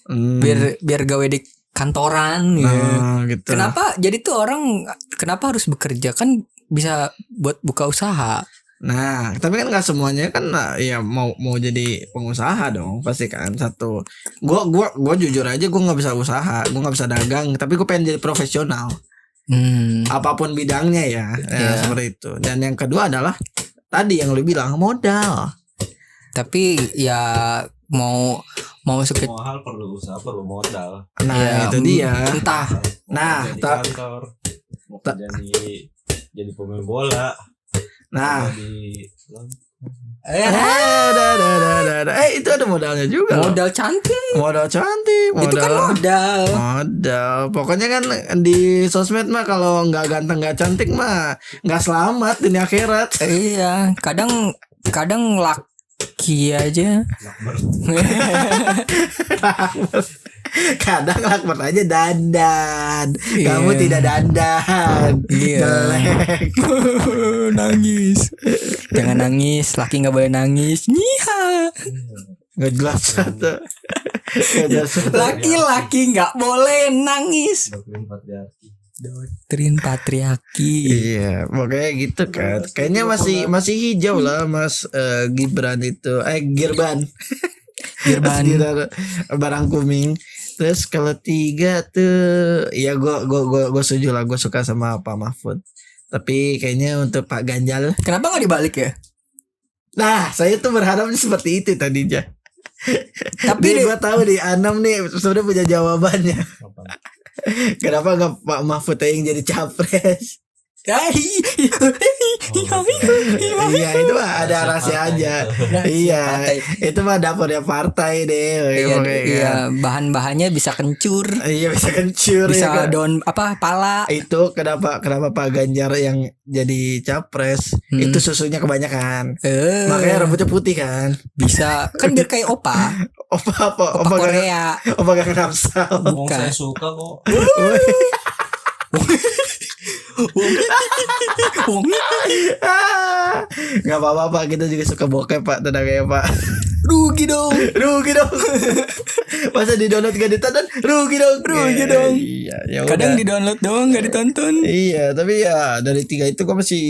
biar gawe di kantoran gitu. Kenapa? Jadi tuh orang kenapa harus bekerja, kan bisa buat buka usaha. Nah, tapi kan nggak semuanya kan ya mau jadi pengusaha dong, pasti kan satu. Gua jujur aja gue nggak bisa usaha, gue nggak bisa dagang, tapi gue pengen jadi profesional. Apapun bidangnya ya seperti itu. Dan yang kedua adalah tadi yang lu bilang modal. Tapi ya mau semua hal perlu usaha, perlu modal. Nah ya, itu dia. Entah. Nah, di kantor, mau jadi pemain bola. Nah, itu ada modalnya juga. Modal cantik. Itu kan modal. Pokoknya kan di sosmed mah kalau nggak ganteng nggak cantik mah nggak selamat dunia akhirat. Iya, kadang laki aja. Kadang lakbert aja dandan. Kamu tidak dandan. Jelek. Nangis. Jangan nangis, laki nggak boleh nangis. Nyiha. Nggak jelas satu. Laki-laki nggak boleh nangis. Doktrin patriarki. Iya, makanya gitu kan. Kayaknya masih hijau lah Mas Gibran itu. Girban. Barang kuming. Terus kalau 3 tuh ya gue setuju lah, gue suka sama Pak Mahfud. Tapi kayaknya untuk Pak Ganjar, kenapa nggak dibalik ya? Nah, saya tuh berharap seperti itu tadinya. Tapi gue tahu di Anam nih sudah punya jawabannya. Kenapa nggak Pak Mahfud yang jadi capres? Iya itu mah ada rahasia aja. Iya itu mah dapurnya partai deh. Iya bahan-bahannya bisa kencur. Iya bisa kencur. Bisa daun pala. Itu kenapa Pak Ganjar yang jadi capres itu susunya kebanyakan. Makanya rambutnya putih kan. Bisa kan biar kayak opa. Opa Korea. Opa gak kenapsal. Saya suka kok. Gak apa-apa Pak, kita juga suka bokep Pak, tenang ya Pak. Rugi dong. Masa di download gak ditonton? Rugi dong. Iya, kadang di download doang gak ditonton. Iya, tapi ya dari 3 itu gue masih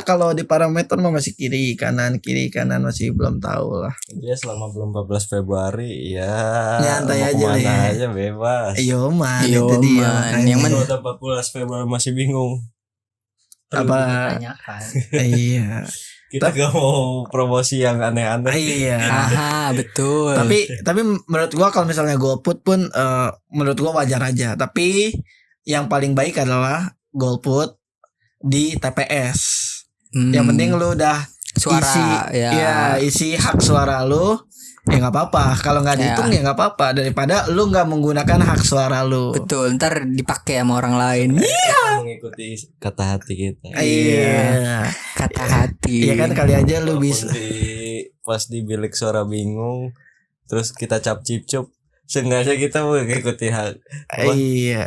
kalau di parameter mah masih kiri kanan masih belum tahu lah. Dia selama belum 14 Februari ya nyantai aja bebas. Itu dia. Yang mana udah 14 Februari masih bingung. Apa? Iya. Kita gak mau promosi yang aneh-aneh. Iya. Betul. Tapi menurut gua kalau misalnya golput pun menurut gua wajar aja. Tapi yang paling baik adalah golput di TPS. Yang penting lu udah suara isi hak suara lu. Ya nggak apa-apa. Kalau nggak dihitung ya nggak apa-apa. Daripada lu nggak menggunakan hak suara lu. Betul. Ntar dipakai sama orang lain. Iya. Mengikuti kata hati kita. Iya. Kata hati. Iya kan kali aja lu bisa. Pas di bilik suara bingung, terus kita cap cip-cup. Sengaja kita mau mengikuti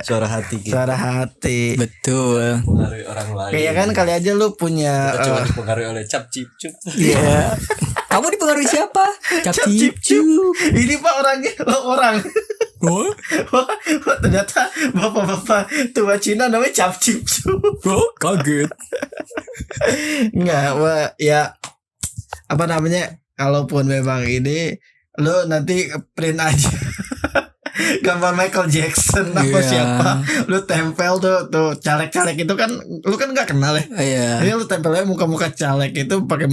suara hati kita. Suara hati. Betul. Pengaruhi orang lain. Kayak kan kali aja lu punya. Kita cuma dipengaruhi oleh cap cip-cup. Iya. Kamu dipengaruhi siapa? Cap cip-cup. Ini Pak orangnya orang. Oh, ternyata bapak-bapak tua Cina namanya cap cip-cup. Oh, kaget. Enggak, ya apa namanya? Kalaupun memang ini lu nanti print aja gambar Michael Jackson apa siapa, lu tempel tuh caleg-caleg itu kan lu kan nggak kenal ya. Ini lu tempelnya muka-muka caleg itu pakai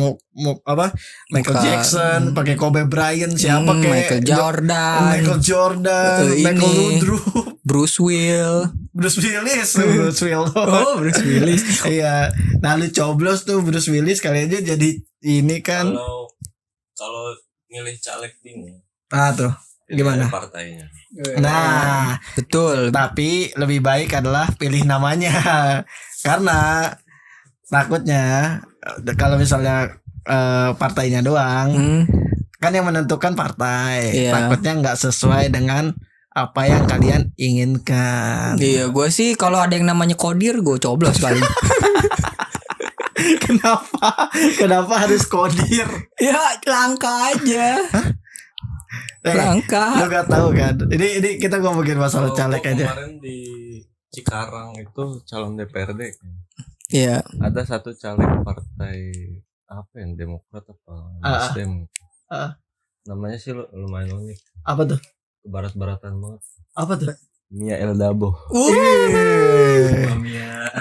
Michael Jackson, pakai Kobe Bryant siapa kayak Michael Jordan, Michael Ludrup, Bruce Willis. Iya, nah lu coblos tuh Bruce Willis kali aja jadi ini kan. Kalau milih caleg bingung. Tuh gimana partainya? Nah, betul. Tapi lebih baik adalah pilih namanya. Karena takutnya kalau misalnya partainya doang, kan yang menentukan partai. Takutnya nggak sesuai dengan apa yang kalian inginkan. Iya, gue sih kalau ada yang namanya Kodir, gue coblos paling. Kenapa harus Kodir? Ya langka aja. Langka. Lu gak tahu kan? Ini kita ngomongin masalah caleg aja. Kemarin di Cikarang itu calon DPRD. Iya. Ada satu caleg partai apa yang Demokrat apa Nasdem. Namanya sih lumayan unik. Apa tuh? Barat-baratan banget. Apa tuh? Mia El Dabo. Mia.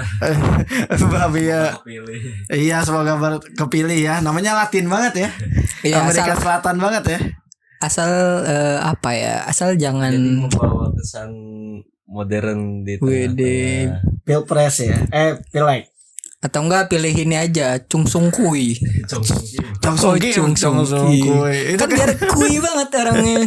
Iya, semoga kepilih ya. Namanya Latin banget ya. Iya, Amerika Selatan banget ya. Asal apa ya? Asal jangan jadi membawa kesan modern di tengah-tengah Pilpres ya. Pileg. Atau enggak pilih ini aja, Chung Sung Kui. Chung Sung Kui. Kan biar kui banget orangnya.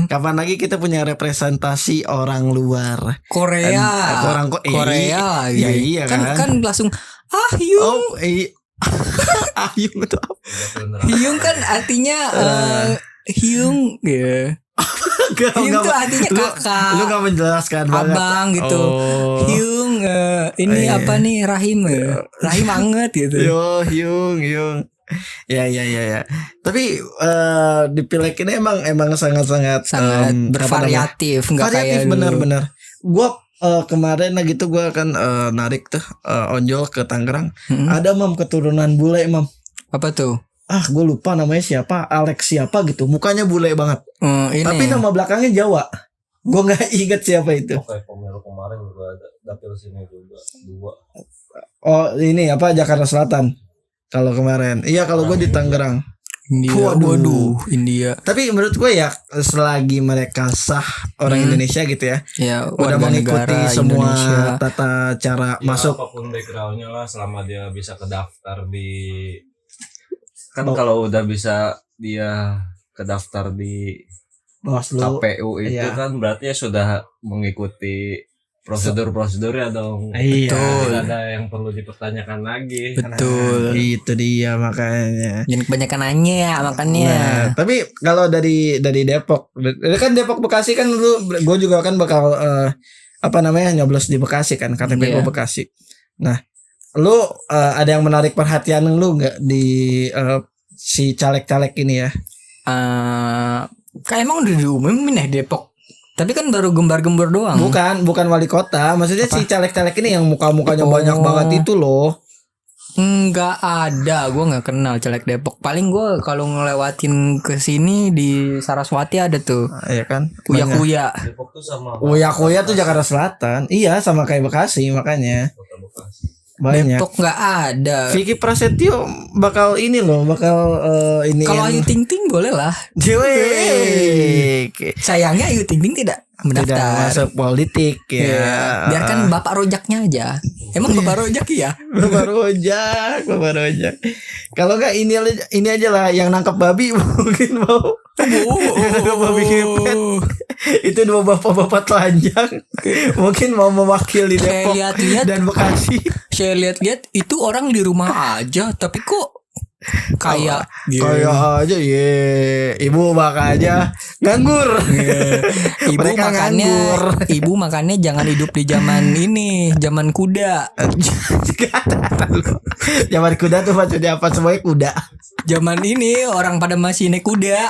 Kapan lagi kita punya representasi orang luar Korea. Korea ya, iya kan langsung Hyung. Hyung itu apa? Hyung kan artinya Hyung ya. Hyung tuh artinya kakak. Lu gak menjelaskan abang banget. gitu. Hyung ini apa nih rahim banget gitu. Yo Hyung. Ya. Tapi di Pileg ini emang sangat bervariatif, enggak kayak benar-benar. Gua kemarin lagi tuh gua akan narik tuh onjol ke Tangerang. Ada keturunan bule Apa tuh? Gue lupa namanya siapa, Alex siapa gitu, mukanya bule banget. Tapi nama belakangnya Jawa. Gue nggak inget siapa itu. Kayak pemilu kemarin juga ada dapil sini juga 2. Oh ini apa Jakarta Selatan? Kalau kemarin, iya kalau gue di Tangerang. Waduh, India. Tapi menurut gue ya selagi mereka sah orang Indonesia gitu ya, udah mengikuti semua Indonesia. Tata cara masuk. Apapun backgroundnya lah, selama dia bisa kedaftar di kalau udah bisa dia kedaftar di KPU itu kan berarti ya sudah mengikuti prosedur-prosedurnya dong. Betul. Tidak ada yang perlu dipertanyakan lagi. Betul. Itu dia makanya. Jangan kebanyakan nanya ya makanya. Tapi kalau dari Depok, kan Depok Bekasi kan gue juga kan bakal nyoblos di Bekasi kan, KTP gue Bekasi. Nah, lu ada yang menarik perhatian lu nggak di si caleg-caleg ini ya? Kayak emang udah diumumin ya Depok. Tapi kan baru gembar-gembor doang. Bukan wali kota. Maksudnya si caleg-caleg ini yang muka-mukanya banyak banget itu loh. Enggak ada, gue nggak kenal caleg Depok. Paling gue kalau ngelewatin ke sini di Saraswati ada tuh. Iya kan? Uya-Kuya. Depok tuh sama Uya-Kuya tuh Jakarta Selatan. Iya, sama kayak Bekasi makanya. Banyak. Depok nggak ada. Vicky Prasetyo bakal ini ini. Kalau Ayu Ting Ting boleh lah. Sayangnya Ayu Ting Ting tidak mendaftar. Masuk politik ya. Biarkan Bapak Rojaknya aja. Emang Bapak Rojak ya? Bapak Rojak. Kalau nggak ini aja lah yang nangkap babi mungkin mau. Babi ngepet. Itu 2 bapak-bapak telanjang. Mungkin mau mewakili Depok dan Bekasi. Saya lihat-lihat itu orang di rumah aja, tapi kok kayak aja ibu aja nganggur. Ibu makannya jangan hidup di zaman ini, zaman kuda. Zaman kuda tuh maksudnya apa? Semuanya kuda. Zaman ini orang pada masih naik kuda.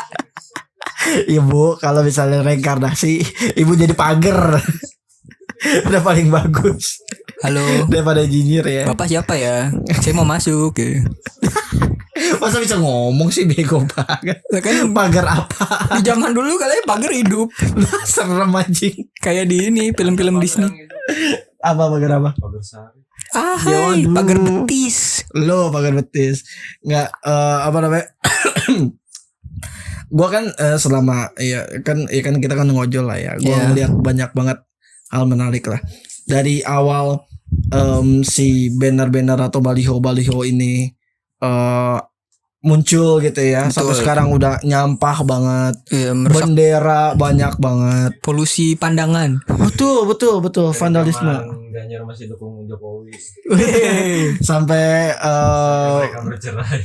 Ibu kalau misalnya reinkarnasi, ibu jadi pager. Udah paling bagus. Halo. Daripada nyinyir ya. Bapak siapa ya? Saya mau masuk ya. Masa bisa ngomong sih, bego banget. Kan pagar apa? Di zaman dulu kalian pagar hidup. Serem anjing. Kayak di ini film-film Disney. Apa pagar apa? Pagar sari. Pagar betis. Lo pagar betis. Enggak apa namanya? Gua kan selama kan kita kan ngojol lah ya. Gua ngeliat banyak banget hal menarik lah. Dari awal si banner-banner atau baliho-baliho ini muncul gitu ya. Betul. Sampai sekarang udah nyampah banget. Bendera banyak banget. Polusi pandangan. Betul vandalisme. Ganjar masih dukung Jokowi. Sampai mereka bercerai.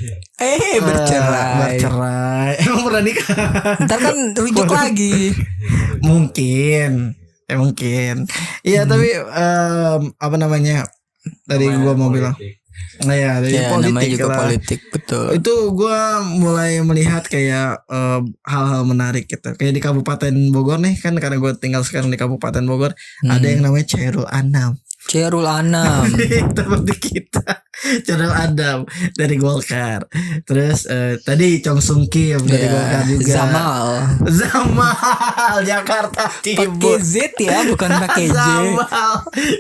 Bercerai. Emang pernah nikah? Ntar kan rujuk lagi. Mungkin. Iya tapi apa namanya? Tadi gua mau bilang. Nah ya dari politik juga politik, betul. Itu gua mulai melihat kayak hal-hal menarik gitu. Kayak di Kabupaten Bogor nih kan, karena gua tinggal sekarang di Kabupaten Bogor, ada yang namanya Chairul Anam. Chairul Anam. Seperti kita. Charles Adam dari Golkar. Terus tadi Chong Sung Kim dari Golkar juga. Zamal Jakarta Timur. Pakai Z ya, bukan pakai J. Zamal.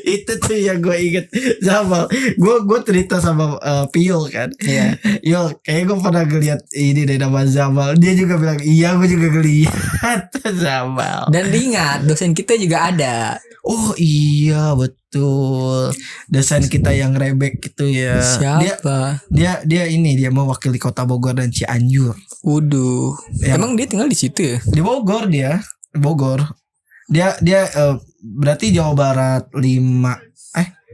Itu tuh yang gue inget. Zamal. Gue cerita sama Piol kan. Iya. Yo, kayak gue pernah ngeliat ini dari nama Zamal. Dia juga bilang, iya gue juga ngeliat Zamal. Dan diingat dosen kita juga ada. Oh iya betul. Dosen kita yang rebek gitu ya. Siapa? Dia ini dia mewakili Kota Bogor dan Cianjur. Waduh. Emang dia tinggal di situ ya? Di Bogor dia. Bogor. Dia berarti Jawa Barat 5.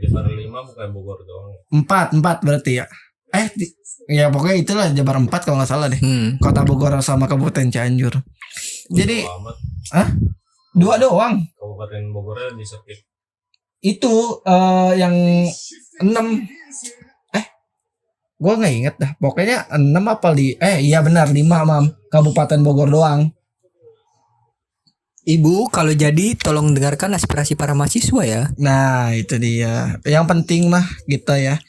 Jabar 5 bukan Bogor doang. 4 berarti ya. Ya pokoknya itulah Jabar 4 kalau nggak salah deh. Kota Bogor sama Kabupaten Cianjur. Jadi dua doang. Kabupaten Bogornya di Sepik. Itu yang 6. Gua nggak inget dah. Pokoknya 6 apa iya benar 5 Mam. Kabupaten Bogor doang. Ibu, kalau jadi tolong dengarkan aspirasi para mahasiswa ya. Nah, itu dia. Yang penting mah kita ya.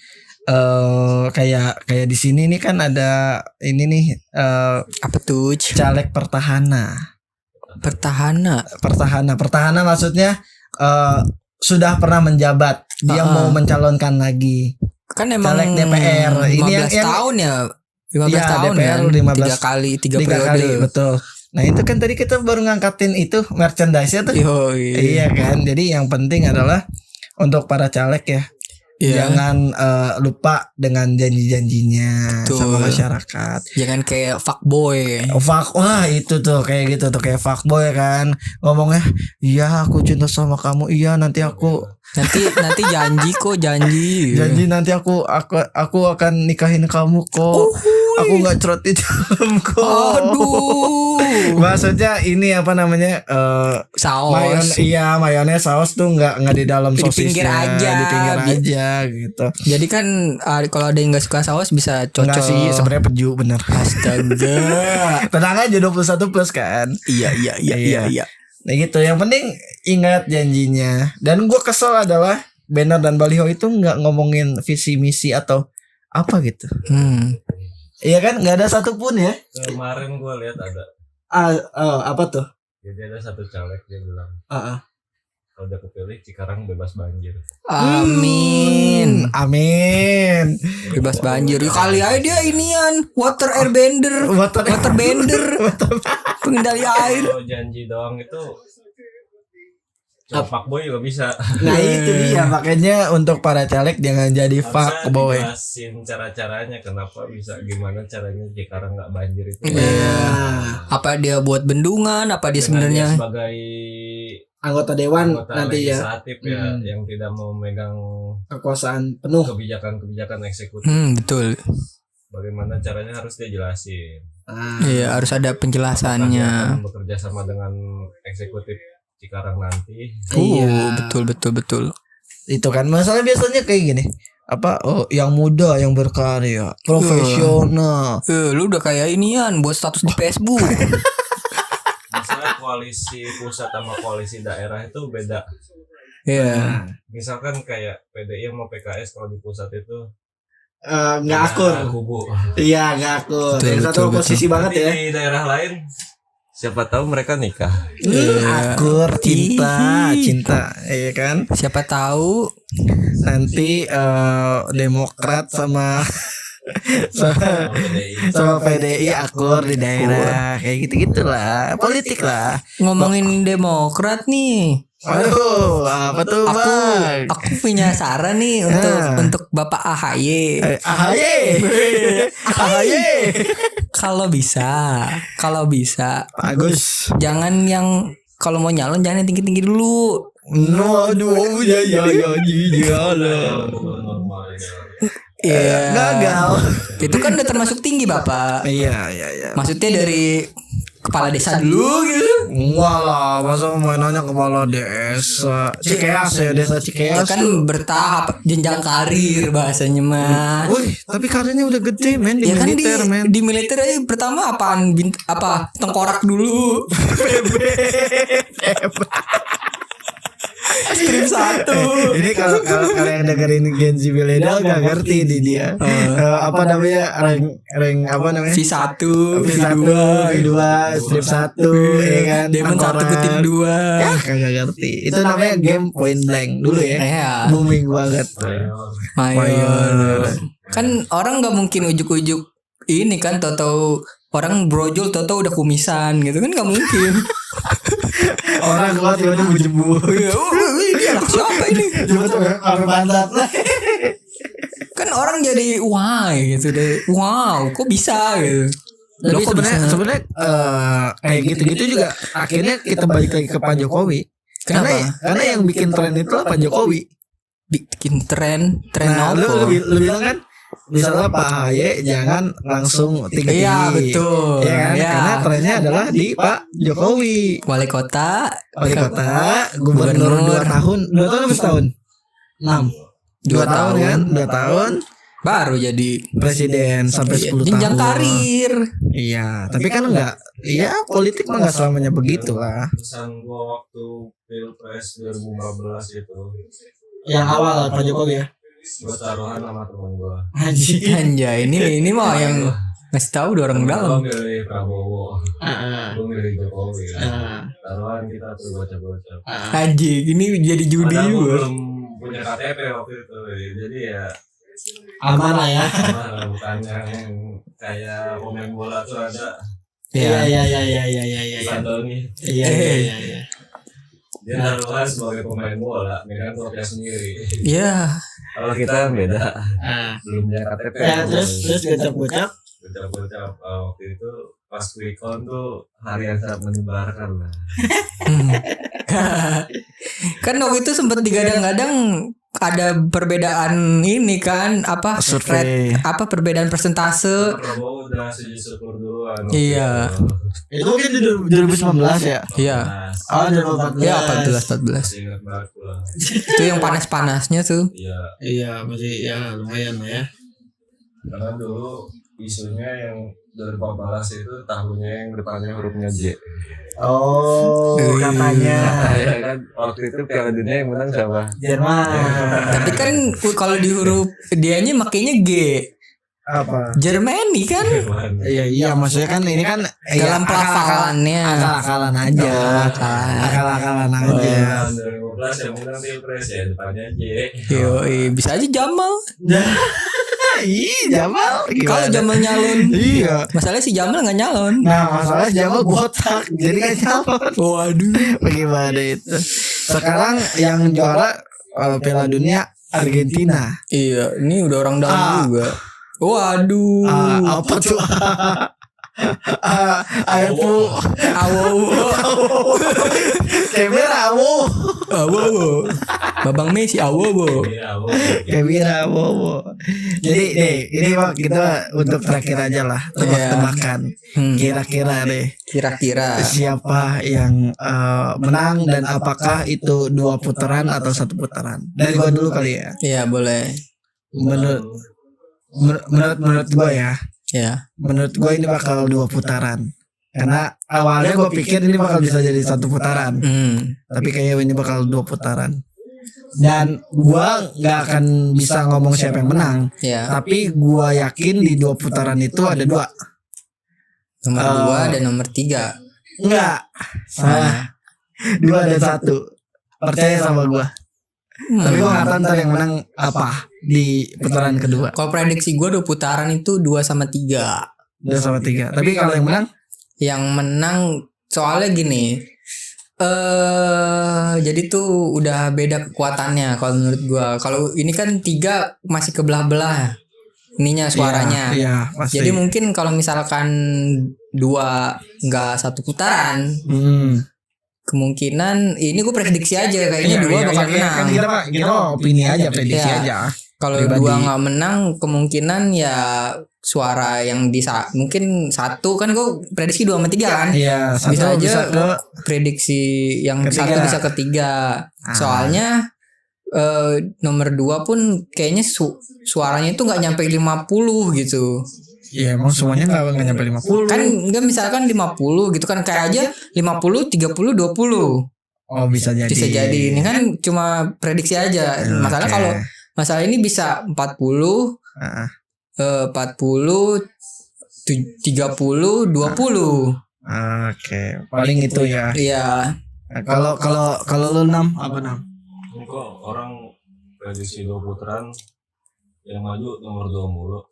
Kayak di sini nih kan ada ini nih apa tuh? Caleg Pertahanan maksudnya sudah pernah menjabat. Dia mau mencalonkan lagi. Kan emang caleg DPR. 15 ini yang tahun ya. 15 ya, tahun DPR kan. 15 3 periode. Betul. Nah itu kan tadi kita baru ngangkatin itu merchandise-nya tuh. Iya kan. Jadi yang penting adalah untuk para caleg ya. Jangan lupa dengan janji-janjinya sama masyarakat. Jangan kayak fuckboy. Wah itu tuh kayak gitu tuh kayak fuckboy kan. Ngomongnya, iya aku cinta sama kamu. Iya nanti aku nanti janji. Janji nanti aku akan nikahin kamu kok. Aku nggak cerot di dalam kok. Aduh. Maksudnya ini apa namanya saus. Mayones saus tuh nggak di dalam sosisnya. Di pinggir aja gitu. Jadi kan kalau ada yang nggak suka saus bisa cocok. Nggak sih sebenarnya peju bener. Astaga. Tenang aja 21 plus kan. Iya. Nah gitu. Yang penting ingat janjinya. Dan gue kesel adalah banner dan baliho itu nggak ngomongin visi misi atau apa gitu. Iya kan nggak ada satupun ya. Kemarin gue lihat ada. Apa tuh? Jadi ada satu caleg dia bilang. Kalau udah kepilih Cikarang bebas banjir. Amin. Bebas banjir. Kali aja dia inian water airbender. Pengendali air. Kalau janji doang itu fuckboy juga bisa. Nah itu dia makanya untuk para caleg jangan jadi fuckboy. Jelasin cara-caranya kenapa bisa gimana caranya Cikarang nggak banjir itu. Apa dia buat bendungan? Apa dia sebenarnya sebagai anggota dewan nanti legislatif ya yang tidak mau memegang kekuasaan penuh kebijakan eksekutif. Betul. Bagaimana caranya harus dia jelasin. Iya harus ada penjelasannya. Bekerja sama dengan eksekutif Cikarang nanti. Iya betul. Itu kan masalah biasanya kayak gini. Yang muda yang berkarya, profesional. Lu udah kayak inian buat status di Facebook. Misalnya koalisi pusat sama koalisi daerah itu beda. Iya. Misalkan kayak PDI sama PKS kalau di pusat itu nggak akur. Iya nggak akur. Yang satu posisi banget ya. Di daerah lain siapa tahu mereka nikah. Akur, cinta, iya kan? Siapa tahu nanti Demokrat sama PDI akur di daerah kayak gitu-gitulah, politik lah. Ngomongin Demokrat nih. Aduh, apa tuh Bang? Aku punya saran nih untuk Bapak AHY. Kalau bisa bagus. Jangan yang kalau mau nyalon jangan yang tinggi-tinggi dulu. Gagal. Itu kan udah termasuk tinggi Bapak. Iya. Maksudnya dari kepala desa dulu gitu. Walah, masa mainannya kepala desa. Desa Cikeas. Kan bertahap jenjang karir bahasanya mah. Wih, tapi karirnya udah gede men di militer men. Di militer aja pertama tengkorak dulu. Strip 1. Ini kalau yang dengerin Gen Z milenial gak ngerti di dia. Apa namanya rank apa namanya? V1, V1, V2, strip 1 ya kan. Demon 1/2. Ya kagak ngerti. Itu namanya game Point Blank dulu ya. Iya. Booming banget. Mayor. Kan orang nggak mungkin ujuk-ujuk ini kan, tahu-tahu orang brojol tahu-tahu udah kumisan gitu kan, nggak mungkin. Orang keluar tiba-tiba jembu. Ini anak siapa ini? Coba sampai pantat. Kan orang jadi wah gitu deh. Wow, kok bisa gitu. Tapi sebenarnya kayak gitu-gitu juga akhirnya kita balik lagi ke Pak Jokowi. Kenapa? Karena yang bikin tren itu Pak Jokowi. Bikin tren Nah, apa? lu bilang kan misalnya Pak Ahy jangan langsung tinggi. Iya betul. Ya kan? Ya. Karena trennya adalah di Pak Jokowi. Wali kota, Gubernur 2 tahun atau setahun? 6. 2 tahun kan? 2 tahun baru jadi presiden sampai 10 tahun. jenjang karir. Iya, tapi kan enggak. Iya, politik mah enggak selamanya begitu lah. Pesan gua waktu Pilpres 2015 itu. Yang awal Pak Jokowi ya. Gua taruhan sama temen gua. Anjay, ini mah yang ngasih tahu udah orang dalam. Gua milih Prabowo. Gua milih Jokowi. Taruhan kita tuh bocah-bocah. Anjing, ini jadi judi Padahal gua juga. belum punya KTP waktu itu. Jadi ya Aman lah ya. bukan yang kayak pemain bola tuh ada Iya. Santoni. Iya. Dia taruhan sebagai pemain bola dengan klubnya sendiri. Iya. Kalau kita kan beda. Belum punya KTP. Ya, terus gocap-gocap. Bocah-bocah waktu itu pas quick count tuh hari yang sangat menyebarkan lah. Kan waktu itu sempat digadang-gadang ada perbedaan ini kan, apa Survei. apa perbedaan persentase. Prabowo udah sujud syukur duluan. Iya. Itu mungkin di 2019 ya. Iya. Oh, 2014. Ya 14. Masih ingat banget lah. Itu yang panas-panasnya tuh. Iya. Iya, masih ya lumayan lah ya. Karena dulu isunya yang 2014 itu tahunnya yang depannya hurufnya J. Oh, katanya Ya kan waktu itu Piala Dunia yang menang siapa? Jerman. Tapi kan kalau di huruf dianya makainya G. Apa? Germany kan. Iya, maksudnya kan ini kan Dalam pelafalannya. akal-akalan aja. Akal-akalan aja. Tahun 2015 yang menang Pilpres ya depannya J. Bisa aja Jamal. Ih, Jamal. Kalau Jamal nyalon. Iya. Masalahnya si Jamal nggak nyalon. Nah, masalahnya Jamal botak, jadi kan calon. Waduh. Bagaimana itu? Sekarang yang juara Piala Dunia Argentina. Iya, ini udah orang dalam juga. Waduh. Apa tuh? Awo. Kamera awo. Babang Messi awo. Kamera awo. Jadi deh, ini Pak kita untuk terakhir aja lah tebak-tebakan. Kira-kira deh. Kira-kira Siapa yang menang dan apakah itu 2 putaran atau 1 putaran? Dari gua dulu kali ya. Iya, boleh. Menurut gua ya. Ya. Menurut gue ini bakal 2 putaran. Karena awalnya gue pikir ini bakal bisa jadi 1 putaran. Tapi kayaknya ini bakal 2 putaran. Dan gue gak akan bisa ngomong siapa yang menang. Ya. Tapi gue yakin di 2 putaran itu ada 2. Nomor 2 dan nomor 3. Enggak. Salah. 2 dan 1. Percaya sama gue. Tapi gue gak tahu ntar yang menang apa di putaran kedua. Kalau prediksi gue 2 putaran itu 2 sama 3. 2 sama 3. Tapi kalau yang menang? Yang menang soalnya gini. Jadi tuh udah beda kekuatannya kalau menurut gue. Kalau ini kan 3 masih kebelah-belah ininya suaranya. Iya, pasti. Jadi mungkin kalau misalkan 2 nggak 1 putaran. Kemungkinan ini gue prediksi aja kayaknya 2 bakal menang. Kan kita opini aja, prediksi aja. Kalau 2 nggak menang kemungkinan ya suara yang mungkin 1 kan gue prediksi 2 sama 3 kan. Iya, bisa aja bisa ke prediksi yang 1 bisa ke 3. Soalnya nomor 2 pun kayaknya suaranya itu nggak nyampe 50 gitu. Iya, emang semuanya nggak nyampe 50. Kan enggak misalkan 50 gitu kan, kayak aja 50 30 20. Oh bisa jadi. Bisa jadi. Ini kan cuma prediksi aja. Masalah kalau masalah ini bisa 40 40 30 20. Oke, paling itu ya. Iya. Kalau lu 6 apa 6? Ini kok orang prediksi 2 putaran yang maju nomor 2 mulu.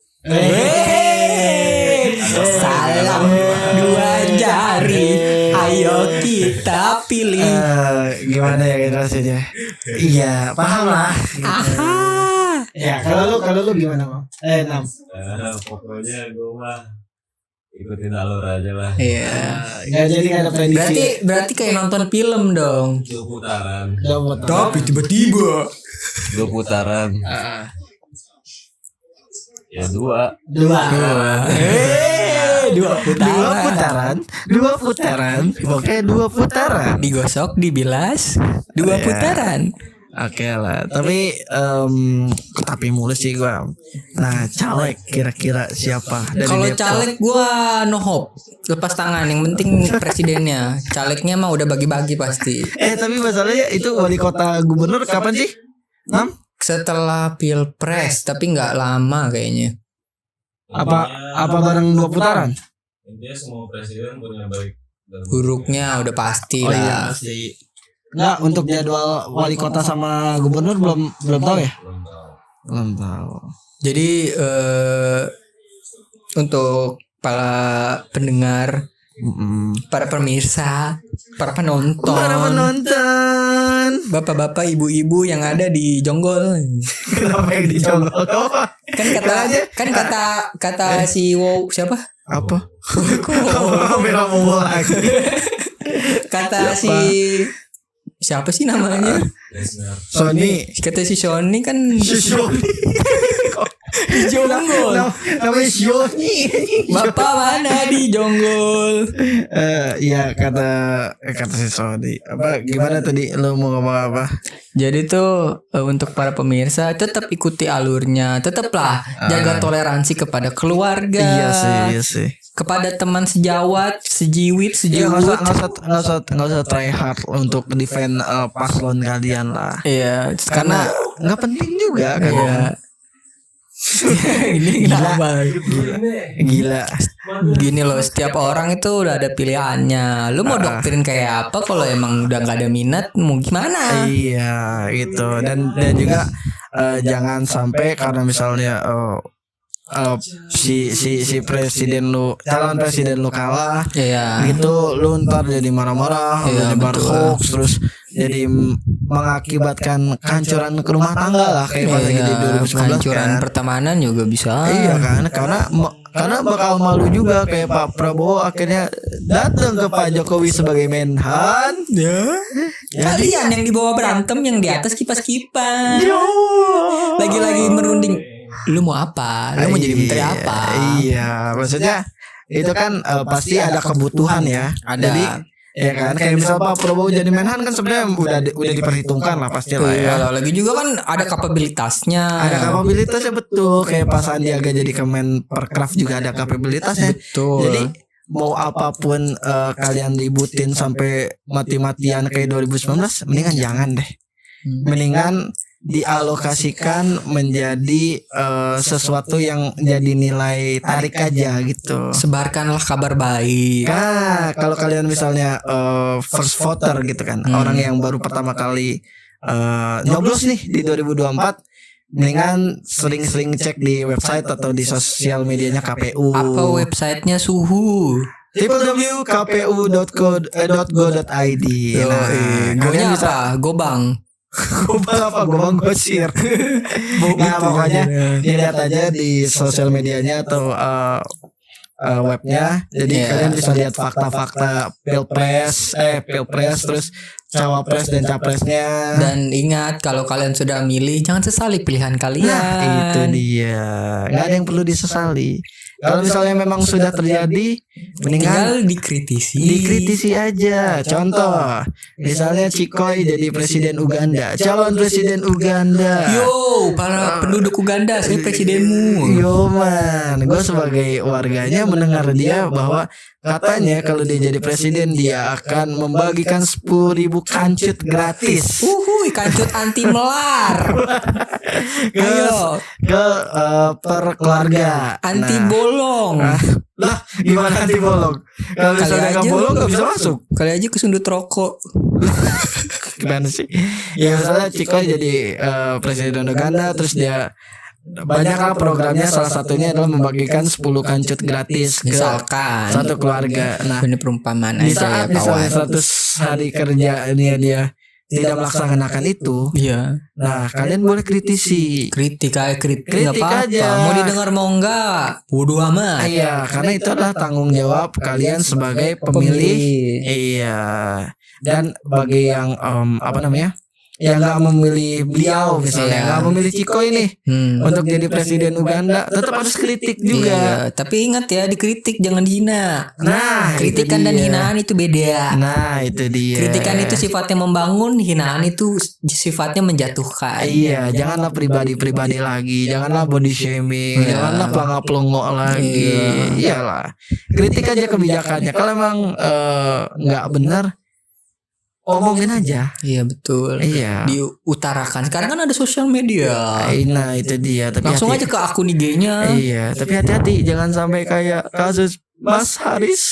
Salam 2 jari. Ayo kita pilih. Gimana ya generasinya? Iya, paham lah. Ya, kalau lu gimana, Bang? 6. Pokoknya gue mah ikutin alur aja lah. Iya. Enggak jadi enggak ada prediksi. Berarti kayak nonton film dong. 2 putaran. Tapi tiba-tiba 2 putaran. Ya 2 putaran. Pokoknya 2 putaran. Digosok, dibilas, 2 putaran. Oke lah, tapi mulus sih gua. Nah, caleg kira-kira siapa? Kalau caleg gua no hope, lepas tangan. Yang penting presidennya, calegnya mah udah bagi-bagi pasti. Tapi masalahnya itu wali kota gubernur kapan sih? 6? Setelah pilpres, tapi nggak lama kayaknya. Apa bareng 2 putaran? Intinya semua presiden punya baik dan buruknya udah pasti lah. Iya pasti. Nggak, untuk jadwal wali kota sama gubernur belum tahu ya? Belum tahu. Jadi untuk para pendengar, para pemirsa, para penonton, bapak-bapak, ibu-ibu yang ada di Jonggol. Kenapa yang di Jonggol? Kata si Wow siapa? Apa? Kata si siapa sih namanya? Sony. Kata si Sony kan. Di Jonggol. Namanya Sony. Bapak mana di Jonggol? Iya kata si Sony. Apa gimana tadi lu mau ngomong apa? Jadi tuh untuk para pemirsa tetap ikuti alurnya, tetaplah jaga toleransi kepada keluarga. Iya sih. Kepada teman sejawat, sejiwit. Nggak usah try hard untuk defend paslon kalian lah. Iya, karena nggak penting juga kan. Iya. Ini gila. Gini loh, setiap orang itu udah ada pilihannya. Lu mau doktrin kayak apa kalau emang udah nggak ada minat, mau gimana? Iya, gitu. Dan juga jangan sampai karena misalnya si presiden lu, calon presiden lu kalah, gitu lu ntar jadi marah-marah, nyebar hoax, terus jadi mengakibatkan kehancuran ke rumah tangga lah kayak pas lagi di 2019 kehancuran kan. Pertemanan juga bisa. Iya kan, karena bakal malu juga kayak Pak Prabowo akhirnya datang ke Pak Jokowi sebagai Menhan. Kalian yang di bawah berantem, yang di atas kipas-kipas. Lagi-lagi merunding. Lu mau apa? Lu mau jadi menteri apa? Iya, maksudnya itu kan pasti ada kebutuhan ya. Jadi ya kan kayak misal Pak Prabowo jadi Menhan kan sebenarnya udah diperhitungkan lah pasti lah ya. Lagi juga kan ada kapabilitasnya. Ada kapabilitasnya betul. Kayak Pak Sandiaga jadi Kemenparekraf juga ada kapabilitasnya. Betul. Jadi mau apapun kalian ributin sampai mati-matian kayak 2019, mendingan jangan deh. Mendingan dialokasikan menjadi sesuatu yang jadi nilai tarik aja gitu. Sebarkanlah kabar baik. Nah, kalau kalian misalnya first voter gitu kan, orang yang baru pertama kali nyoblos nih di 2024, mendingan sering-sering cek di website atau di sosial medianya KPU. Apa websitenya Suhu? www.kpu.go.id. Nah, kalian bisa Gobang. Gobang gosir. Nah, pokoknya dilihat aja di sosial medianya atau webnya. Jadi kalian bisa lihat fakta-fakta pilpres terus cawapres dan capresnya. Dan ingat, kalau kalian sudah milih, jangan sesali pilihan kalian. Nah, itu dia. Nggak ada yang perlu disesali. Kalau misalnya memang sudah terjadi, mendingan dikritisi aja. Contoh, misalnya Chikoy jadi presiden Uganda, calon presiden Uganda. Yo, para penduduk Uganda, saya presidenmu. Yo man, gue sebagai warganya mendengar dia bahwa katanya kalau dia jadi presiden dia akan membagikan 10.000 kancut gratis. Kancut anti melar. Ayo ke per keluarga. Anti bolong. Lah gimana anti bolong? Kalau misalnya nggak bolong nggak bisa masuk. Kali aja kesundut rokok. Gimana sih? Ya misalnya Chikoy jadi presiden Uganda, terus dia banyaklah programnya, salah satunya adalah membagikan 10 kancut gratis misalkan ke satu keluarga. Nah, ini perumpamaan di aja saat ya, misalnya 100 hari kerja dia tidak melaksanakan itu. Iya. Nah, kalian boleh kritik apa-apa. aja. Mau didengar mau enggak, bodo amat. Iya, karena itu adalah tanggung jawab kalian sebagai pemilih. Iya. Dan bagi yang yang nggak memilih beliau misalnya, nggak memilih Chikoy nih untuk jadi presiden Uganda, tetap harus kritik juga. Iya, tapi ingat ya, dikritik jangan dihina. Nah, kritikan dan hinaan itu beda. Nah, itu dia. Kritikan itu sifatnya membangun, hinaan itu sifatnya menjatuhkan. Iya, janganlah pribadi lagi, janganlah body shaming, janganlah pelangak-pelongok lagi. Iyalah, kritik aja kebijakannya. Kalau emang nggak benar, omongin aja. Iya betul. Iya. Diutarakan. Sekarang kan ada sosial media. Nah itu dia. Tapi langsung aja ke akun IG-nya. Iya. Tapi hati-hati, jangan sampai kayak kasus Mas Haris.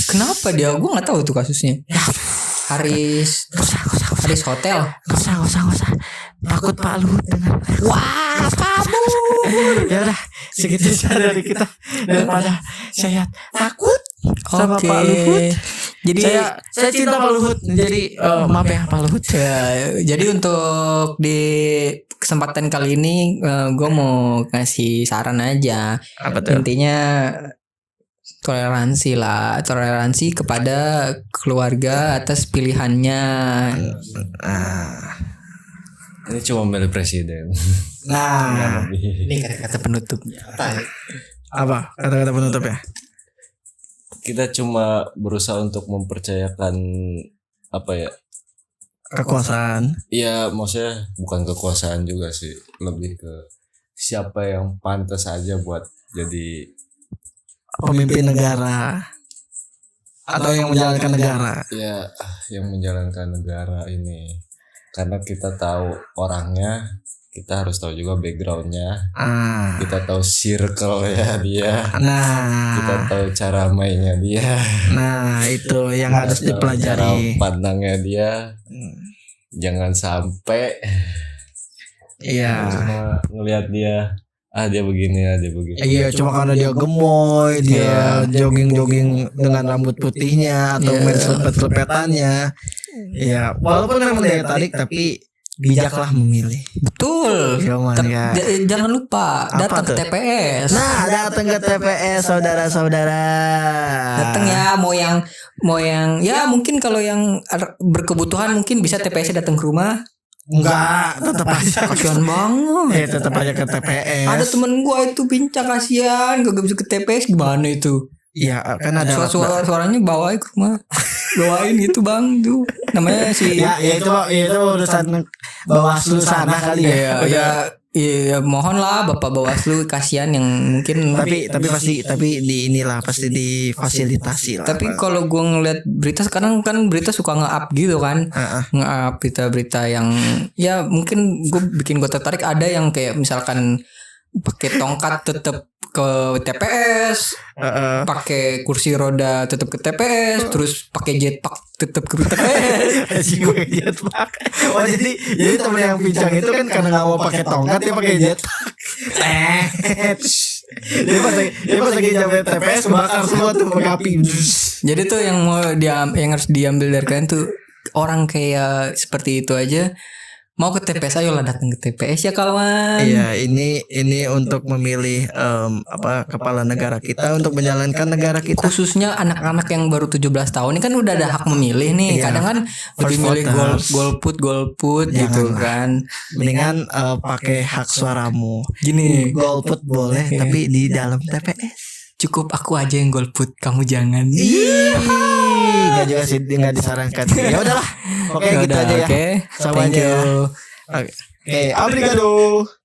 Kenapa dia? Gue nggak tahu itu kasusnya. Haris Hotel. Gak usah. Takut Pak Luhut dengar. Wah, kabur. Ya udah, segitu saja dari kita, daripada saya takut sama Pak Luhut. Jadi saya cinta Pak Luhut. Jadi maaf ya Pak Luhut. Ya, jadi untuk di kesempatan kali ini gue mau kasih saran aja. Apa tuh? Intinya toleransi kepada keluarga atas pilihannya. Ini cuma milih presiden. Nah, ini kata-kata penutupnya. Apa kata-kata penutup ya? Kita cuma berusaha untuk mempercayakan kekuasaan. Iya, maksudnya bukan kekuasaan juga sih, lebih ke siapa yang pantas aja buat jadi pemimpin negara atau yang menjalankan negara. Ya, yang menjalankan negara ini. Karena kita tahu orangnya, kita harus tahu juga backgroundnya. Kita tahu circle ya dia. Nah, kita tahu cara mainnya dia. Nah, itu yang harus dipelajari. Cara pandangnya dia. Jangan sampai cuma ngelihat dia, dia begini. Iya, cuma karena dia gemoy, dia jogging dengan rambut putihnya atau main selepet-selepetannya. Ya, walaupun memang dia tarik, tapi bijaklah memilih. Betul. Jangan lupa datang ke TPS. Nah, datang ke TPS saudara-saudara. Datang ya, mau yang ya mungkin kalau yang berkebutuhan mungkin bisa TPS datang ke rumah. Enggak, tetap aja kasihan banget. Tetap aja ke TPS. Ada temen gua itu pincang kasihan, gak bisa ke TPS, gimana itu? Iya, kan ada suaranya bawain ke rumah. Doain gitu Bang tuh. Namanya si itu urusan Bawaslu sana kali ya. Iya, mohonlah Bapak Bawaslu, kasihan yang mungkin tapi pasti difasilitasi lah. Tapi kalau gue ngeliat berita sekarang kan berita suka nge-up gitu kan. Nge-up berita-berita yang ya mungkin bikin gue tertarik. Ada yang kayak misalkan pakai tongkat tetap ke TPS, pakai kursi roda tetap ke TPS, terus pakai jetpack tetap ke TPS. Jetpack. Oh jadi temen yang pincang itu kan karena nggak mau pakai tongkat dia pakai jetpack. Dia pas lagi nyampe TPS bakar semua tuh pakai api. Jadi tuh yang harus diambil dari kalian tuh orang kayak seperti itu aja. Mau ke TPS, ayolah datang ke TPS ya kawan. Iya, ini untuk memilih kepala negara kita, untuk menjalankan negara kita. Khususnya anak-anak yang baru 17 tahun ini kan udah ada hak memilih nih. Iya, kadang kan lebih milih golput gitu kan. Mendingan pakai hak suaramu. Gini, golput boleh tapi di dalam TPS. cukup aku aja yang golput, kamu jangan. Enggak juga sih, enggak disarankan. Ya udahlah. Oke, gitu aja ya. Oke. Thank you. Oke, obrigado.